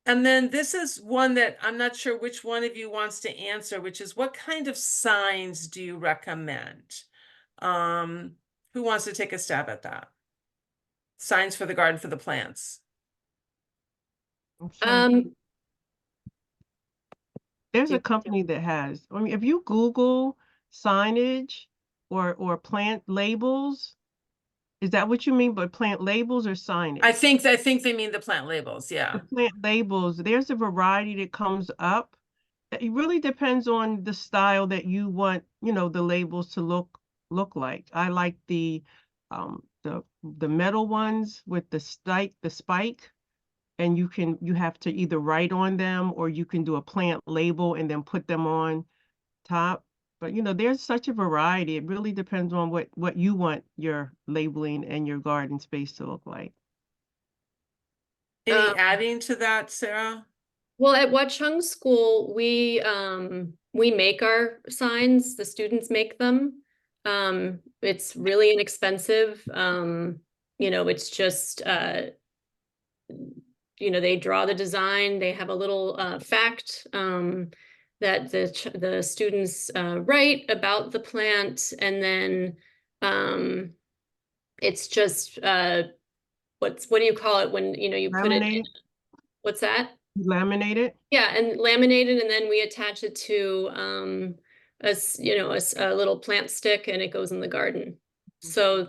And then this is one that I'm not sure which one of you wants to answer, which is what kind of signs do you recommend? Who wants to take a stab at that? Signs for the garden for the plants. There's a company that has, I mean, if you Google signage or plant labels, is that what you mean by plant labels or signage? I think they mean the plant labels, yeah. The plant labels, there's a variety that comes up. It really depends on the style that you want, the labels to look like. I like the metal ones with the spike, and you have to either write on them or you can do a plant label and then put them on top. But there's such a variety. It really depends on what you want your labeling and your garden space to look like. Any adding to that, Sarah? Well, at Watchung School, we make our signs. The students make them. It's really inexpensive. It's just they draw the design. They have a little fact that the students write about the plant, and then it's just what do you call it when you put it in? What's that? Laminate it? Yeah, and laminate it, and then we attach it to a little plant stick, and it goes in the garden. So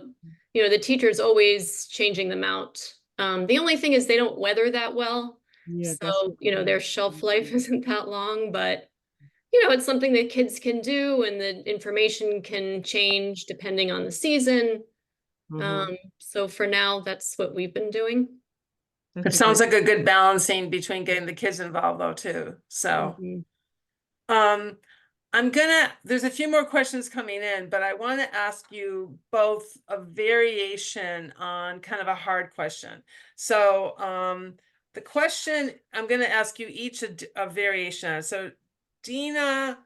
the teacher's always changing them out. The only thing is they don't weather that well. Yeah, so their shelf life isn't that long, but it's something that kids can do, and the information can change depending on the season. So for now, that's what we've been doing. It sounds like a good balancing between getting the kids involved though too. So there's a few more questions coming in, but I want to ask you both a variation on kind of a hard question. So the question, I'm going to ask you each a variation on it. So Dena,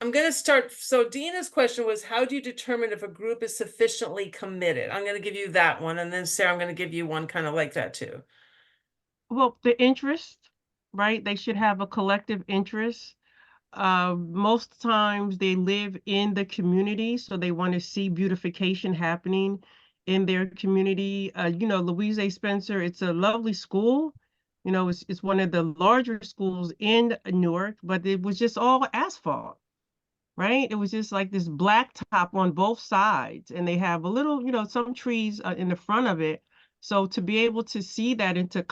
I'm going to start. So Dena's question was, how do you determine if a group is sufficiently committed? I'm going to give you that one. And then Sarah, I'm going to give you one kind of like that too. Well, the interest, right? They should have a collective interest. Most times they live in the community, so they want to see beautification happening in their community. Louise A. Spencer, it's a lovely school. It's one of the larger schools in Newark, but it was just all asphalt, right? It was just like this black top on both sides, and they have a little, some trees in the front of it. So to be able to see that and to,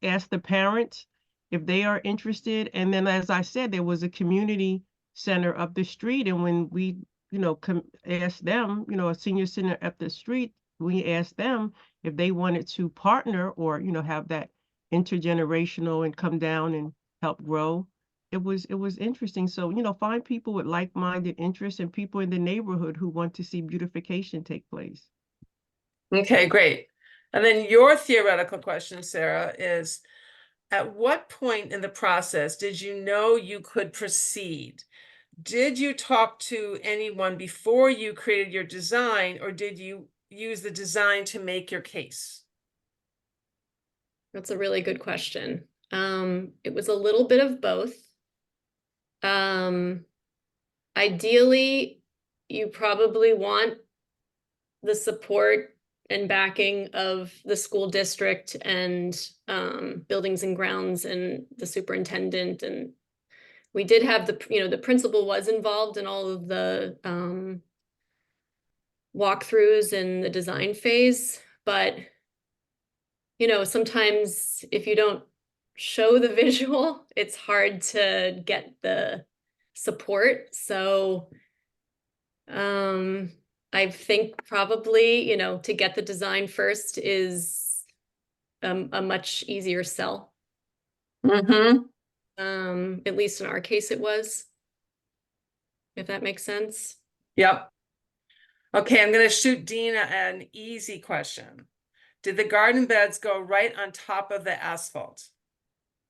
ask the parents if they are interested. And then, as I said, there was a community center up the street. And when we, asked them, a senior center up the street, we asked them if they wanted to partner or, have that intergenerational and come down and help grow. It was interesting. So, find people with like-minded interests and people in the neighborhood who want to see beautification take place. Okay, great. And then your theoretical question, Sarah, is at what point in the process did you know you could proceed? Did you talk to anyone before you created your design, or did you use the design to make your case? That's a really good question. It was a little bit of both. Ideally, you probably want the support and backing of the school district and buildings and grounds and the superintendent. And we did have the principal was involved in all of the walkthroughs and the design phase, but sometimes if you don't show the visual, it's hard to get the support. So I think probably, to get the design first is a much easier sell. Mm-hmm. At least in our case it was, if that makes sense. Yep. Okay, I'm going to shoot Dina an easy question. Did the garden beds go right on top of the asphalt?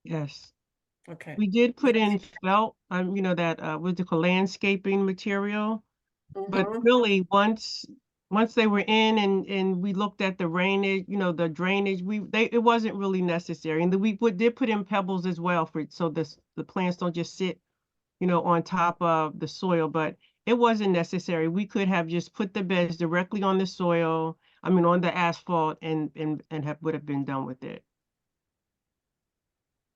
Yes. Okay. We did put in felt, that what's it called, landscaping material. But Mhm. really, once they were in and we looked at the drainage, the drainage, it wasn't really necessary. And then did put in pebbles as well so the plants don't just sit, on top of the soil, but it wasn't necessary. We could have just put the beds directly on the soil, on the asphalt and would have been done with it.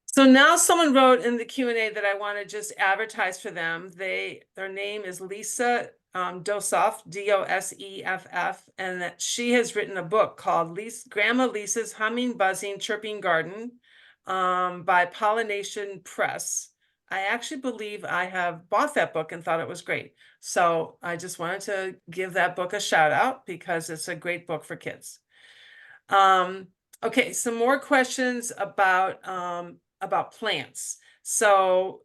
So now someone wrote in the Q&A that I want to just advertise for them. Their name is Lisa Doseff, Doseff, and that she has written a book called Grandma Lisa's Humming, Buzzing, Chirping Garden by Pollination Press. I actually believe I have bought that book and thought it was great. So I just wanted to give that book a shout out because it's a great book for kids. Okay, some more questions about plants. So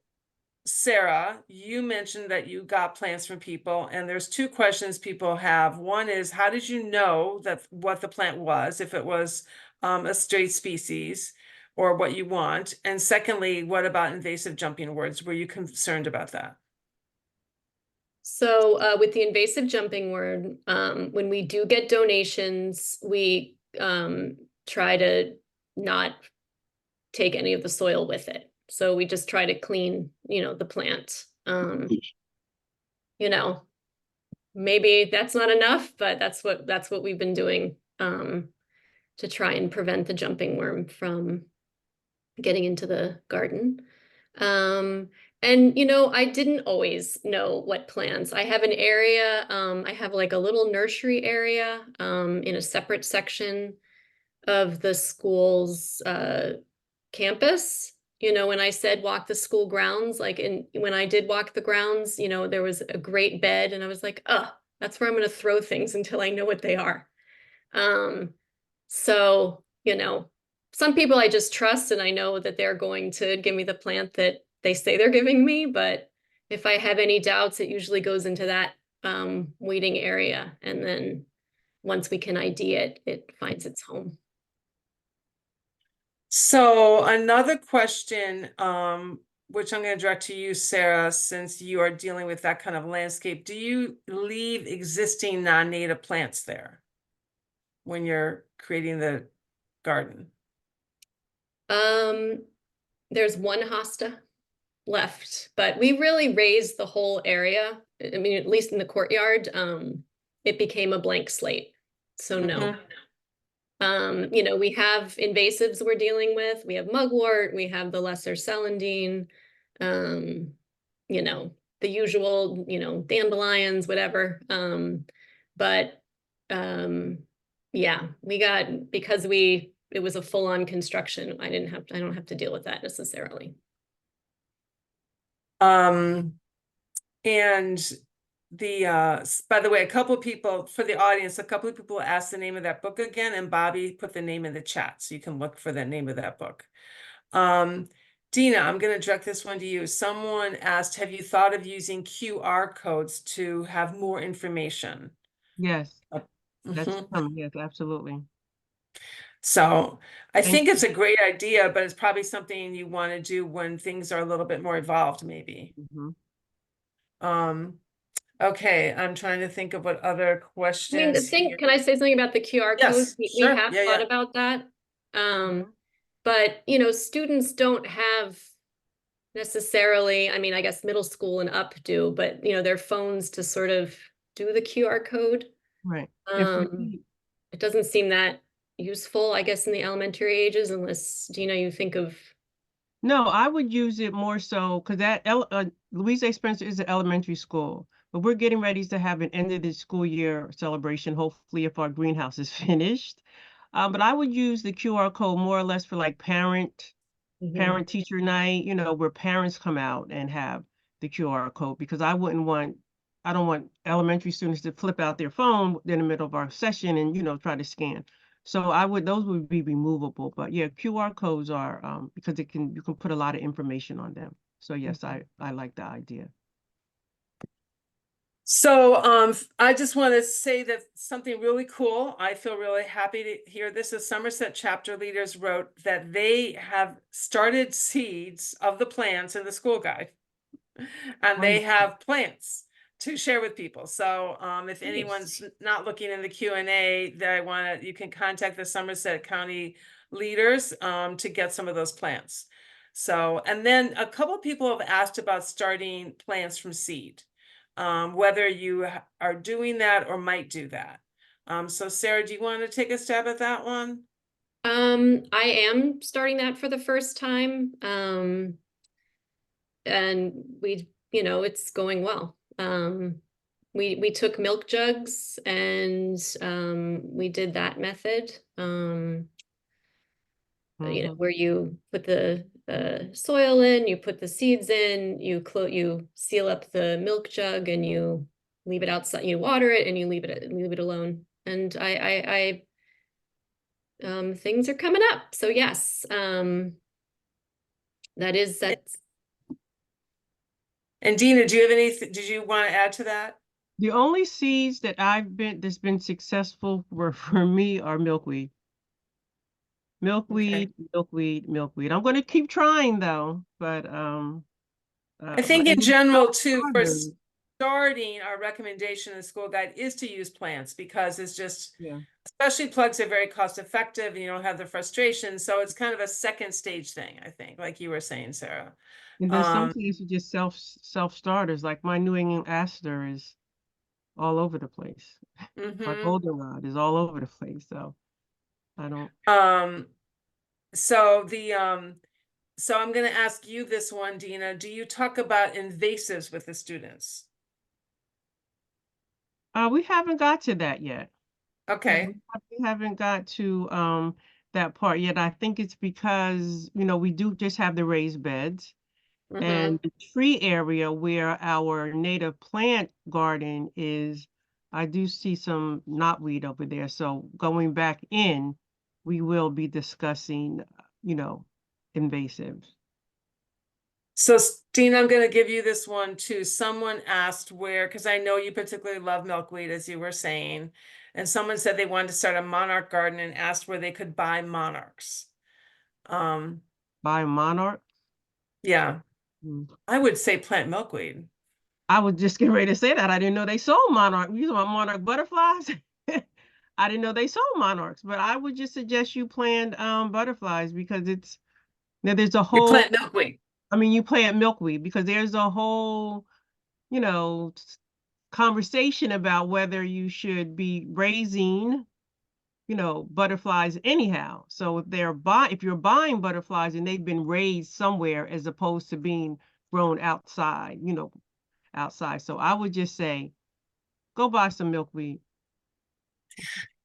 Sarah, you mentioned that you got plants from people, and there's two questions people have. One is, how did you know what the plant was, if it was a straight species or what you want? And secondly, what about invasive jumping words? Were you concerned about that? So with the invasive jumping word, when we do get donations, we try to not take any of the soil with it. So we just try to clean, the plant. Maybe that's not enough, but that's what we've been doing to try and prevent the jumping worm from getting into the garden. And I didn't always know what plants. I have an area, I have like a little nursery area in a separate section of the school's campus. When I said walk the school grounds, when I did walk the grounds, there was a great bed and I was like, oh, that's where I'm going to throw things until I know what they are. So, some people I just trust and I know that they're going to give me the plant that they say they're giving me. But if I have any doubts, it usually goes into that waiting area. And then once we can ID it, it finds its home. So another question, which I'm going to direct to you, Sarah, since you are dealing with that kind of landscape, do you leave existing non-native plants there when you're creating the garden? There's one hosta left, but we really raised the whole area. I mean, at least in the courtyard, it became a blank slate. So no. We have invasives we're dealing with. We have mugwort, we have the lesser celandine, the usual, dandelions, whatever. But yeah, because it was a full-on construction, I don't have to deal with that necessarily. And by the way, a couple of people, for the audience, a couple of people asked the name of that book again, and Bobby put the name in the chat, so you can look for the name of that book. Dina, I'm going to direct this one to you. Someone asked, have you thought of using QR codes to have more information? Yes, that's Mhm. coming. Yes, absolutely. So I Thank think it's a great idea, but it's probably something you want to do when things are a little bit more evolved, maybe. Mhm. Okay, I'm trying to think of what other I mean, questions here. can I say something about the QR codes? Yes, We sure. have Yeah, thought yeah. about that. Mhm. But you know, students don't have necessarily, I mean, I guess middle school and up do, but you know, their phones to sort of do the QR code. Right. And for Um, me, it doesn't seem that useful, I guess, in the elementary ages, unless, Dina, you think of. no, I would use it more so because Louise A. Spencer is an elementary school, but we're getting ready to have an end of the school year celebration, hopefully if our greenhouse is finished. But I would use the QR code more or less for like parent teacher night, where parents come out and have the QR code because I don't want elementary students to flip out their phone in the middle of our session and, try to scan. So those would be removable, but yeah, QR codes are, because you can put a lot of information on them. So yes, I like the idea. So I just want to say that something really cool. I feel really happy to hear this. The Somerset chapter leaders wrote that they have started seeds of the plants in the school guide, and they Wonderful. have plants to share with people. So if Nice. anyone's not looking in the Q&A, you can contact the Somerset County leaders to get some of those plants. So, and then a couple people have asked about starting plants from seed, whether you are doing that or might do that. So Sarah, do you want to take a stab at that one? I am starting that for the first time. And it's going well. We took milk jugs and we did that method. Mhm. Where you put the soil in, you put the seeds in, you seal up the milk jug and you leave it outside, you water it and you leave it alone. And things are coming up. So yes, that's. And Dina, do you have anything, did you want to add to that? The only seeds that's been successful for me are milkweed. Okay. Milkweed. I'm going to keep trying though, but I think in and general too, for starters, starting, our recommendation in the school guide is to use plants because it's just, yeah. especially plugs are very cost effective and you don't have the frustration. So it's kind of a second stage thing, I think, like you were saying, Sarah. And then some seeds are just self starters. Like my New England aster is all over the place. My Mhm. goldenrod is all over the place. So I don't. Um, so so I'm going to ask you this one, Dina. Do you talk about invasives with the students? We haven't got to that yet. Yeah, Okay. we haven't got to that part yet. I think it's because, we do just have the raised beds Mm-hmm. and the tree area where our native plant garden is, I do see some knotweed over there. So going back in, we will be discussing, invasives. So Dina, I'm going to give you this one too. Someone asked where, because I know you particularly love milkweed, as you were saying, and someone said they wanted to start a monarch garden and asked where they could buy monarchs. By monarch. Yeah, Mm. I would say plant milkweed. I was just getting ready to say that. I didn't know they sold monarch. You talking about monarch butterflies? I didn't know they sold monarchs, but I would just suggest you plant butterflies because there's a You whole, plant milkweed. I mean, you plant milkweed because there's a whole, you know, s- conversation about whether you should be raising, butterflies anyhow. So if you're buying butterflies and they've been raised somewhere as opposed to being grown outside, outside. So I would just say, go buy some milkweed.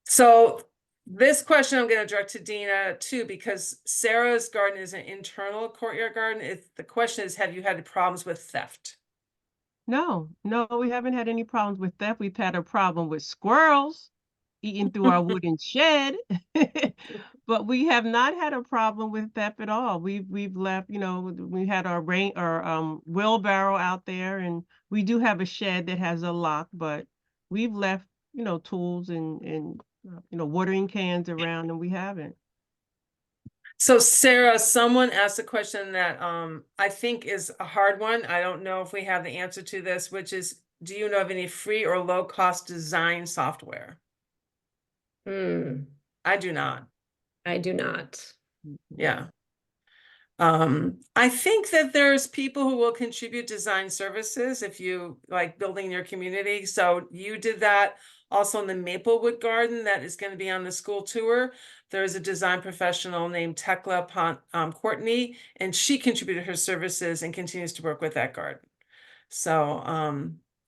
So this question I'm going to direct to Dina too, because Sarah's garden is an internal courtyard garden. The question is, have you had problems with theft? No, we haven't had any problems with theft. We've had a problem with squirrels eating through our wooden shed, but we have not had a problem with theft at all. We've left, we had our wheelbarrow out there, and we do have a shed that has a lock, but we've left, tools and watering cans around, and we haven't. So Sarah, someone asked a question that I think is a hard one. I don't know if we have the answer to this, which is, do you know of any free or low cost design software? I do not. I do not. Yeah. I think that there's people who will contribute design services if you like building your community. So you did that also in the Maplewood Garden that is going to be on the school tour. There's a design professional named Tekla Courtney, and she contributed her services and continues to work with that garden. So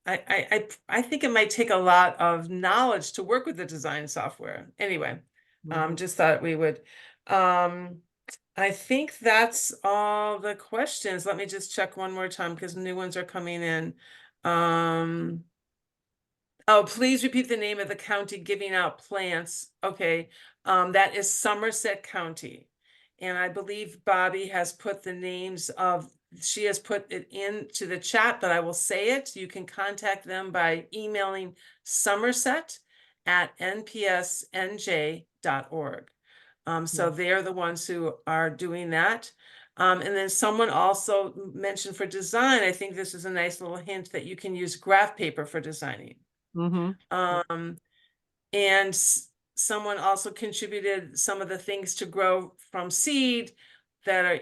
I think it might take a lot of knowledge to work with the design software. Anyway, just thought we would. I think that's all the questions. Let me just check one more time because new ones are coming in. Oh, please repeat the name of the county giving out plants. Okay, that is Somerset County. And I believe Bobby has put the names of, she has put it into the chat, but I will say it. You can contact them by emailing somerset@npsnj.org. So they're the ones who are doing that. And then someone also mentioned for design, I think this is a nice little hint that you can use graph paper for designing. And someone also contributed some of the things to grow from seed that are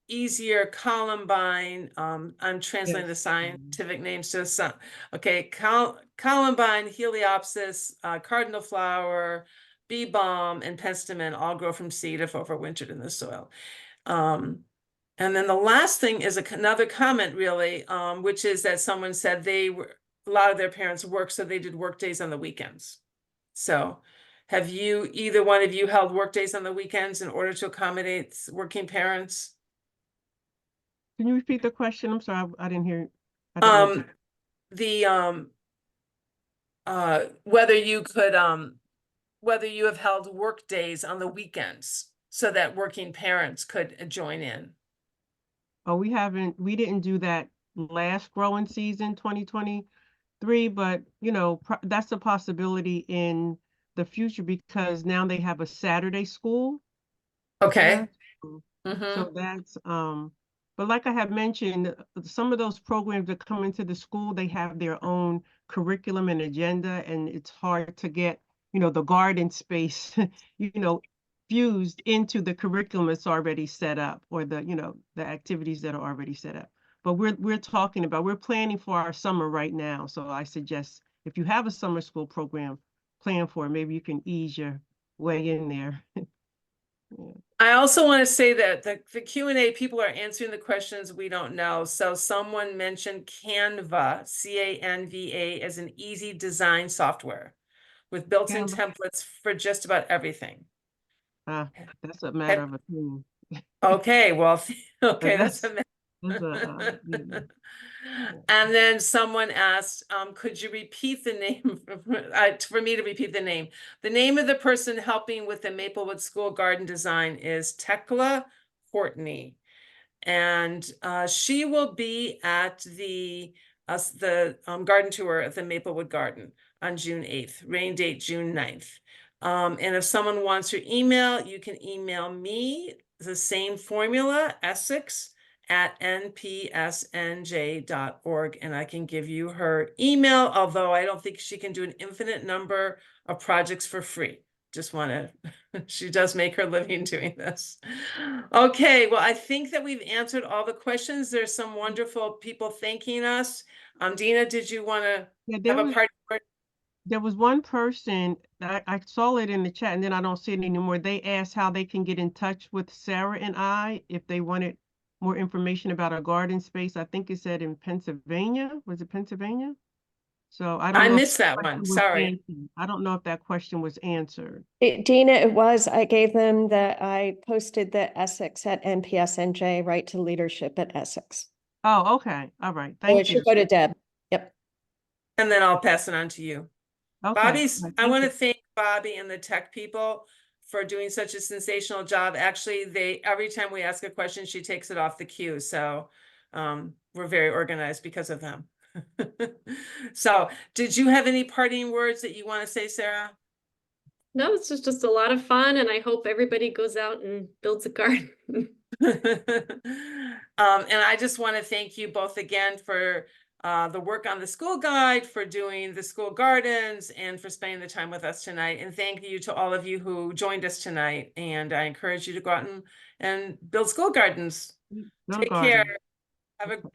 easier. Columbine, I'm translating the scientific names to some. Okay, Columbine, Heliopsis, cardinal flower, bee balm, and penstemon all grow from seed if overwintered in the soil. And then the last thing is another comment, really, which is that someone said a lot of their parents work, so they did work days on the weekends. So have either one of you held work days on the weekends in order to accommodate working parents? Can you repeat the question? I'm sorry, I didn't hear. Whether you have held work days on the weekends so that working parents could join in. Oh, we didn't do that last growing season, 2023, but that's a possibility in the future because now they have a Saturday school. Okay. So that's but like I have mentioned, some of those programs that come into the school, they have their own curriculum and agenda, and it's hard to get, the garden space, fused into the curriculum that's already set up, or the activities that are already set up. But we're planning for our summer right now. So I suggest if you have a summer school program, plan for it. Maybe you can ease your way in there. Yeah. I also want to say that the Q&A, people are answering the questions we don't know. So someone mentioned Canva, CANVA, as an easy design software with built-in templates for just about everything. That's a matter of opinion. Okay, well, okay, that's a And then someone asked, could you repeat the name for me to repeat the name? The name of the person helping with the Maplewood School garden design is Tekla Courtney. And she will be at the garden tour at the Maplewood Garden on June 8th, rain date June 9th. And if someone wants your email, you can email me the same formula, Essex@npsnj.org, and I can give you her email, although I don't think she can do an infinite number of projects for free. Just want to, she does make her living doing this. Okay, well, I think that we've answered all the questions. There's some wonderful people thanking us. Dena, did you want to have a party? There was one person, I saw it in the chat and then I don't see it anymore. They asked how they can get in touch with Sarah and I if they wanted more information about our garden space. I think it said in Pennsylvania. Was it Pennsylvania? So I missed that one. Sorry. I don't know if that question was answered. Dena, it was. I gave them I posted the Essex at NPSNJ, right to leadership at Essex. Oh, okay. All right. Thank you. It should go to Deb. and then I'll pass it on to you. Okay. Bobby's, all right, I thank want to you. thank Bobby and the tech people for doing such a sensational job. Actually, every time we ask a question, she takes it off the queue. So we're very organized because of them. So did you have any parting words that you want to say, Sarah? No, it's just a lot of fun, and I hope everybody goes out and builds a garden. And I just want to thank you both again for the work on the school guide, for doing the school gardens, and for spending the time with us tonight. And thank you to all of you who joined us tonight. And I encourage you to go out and build school gardens. Go Take garden. care.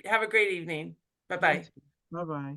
Have a great evening. Bye-bye. Bye-bye.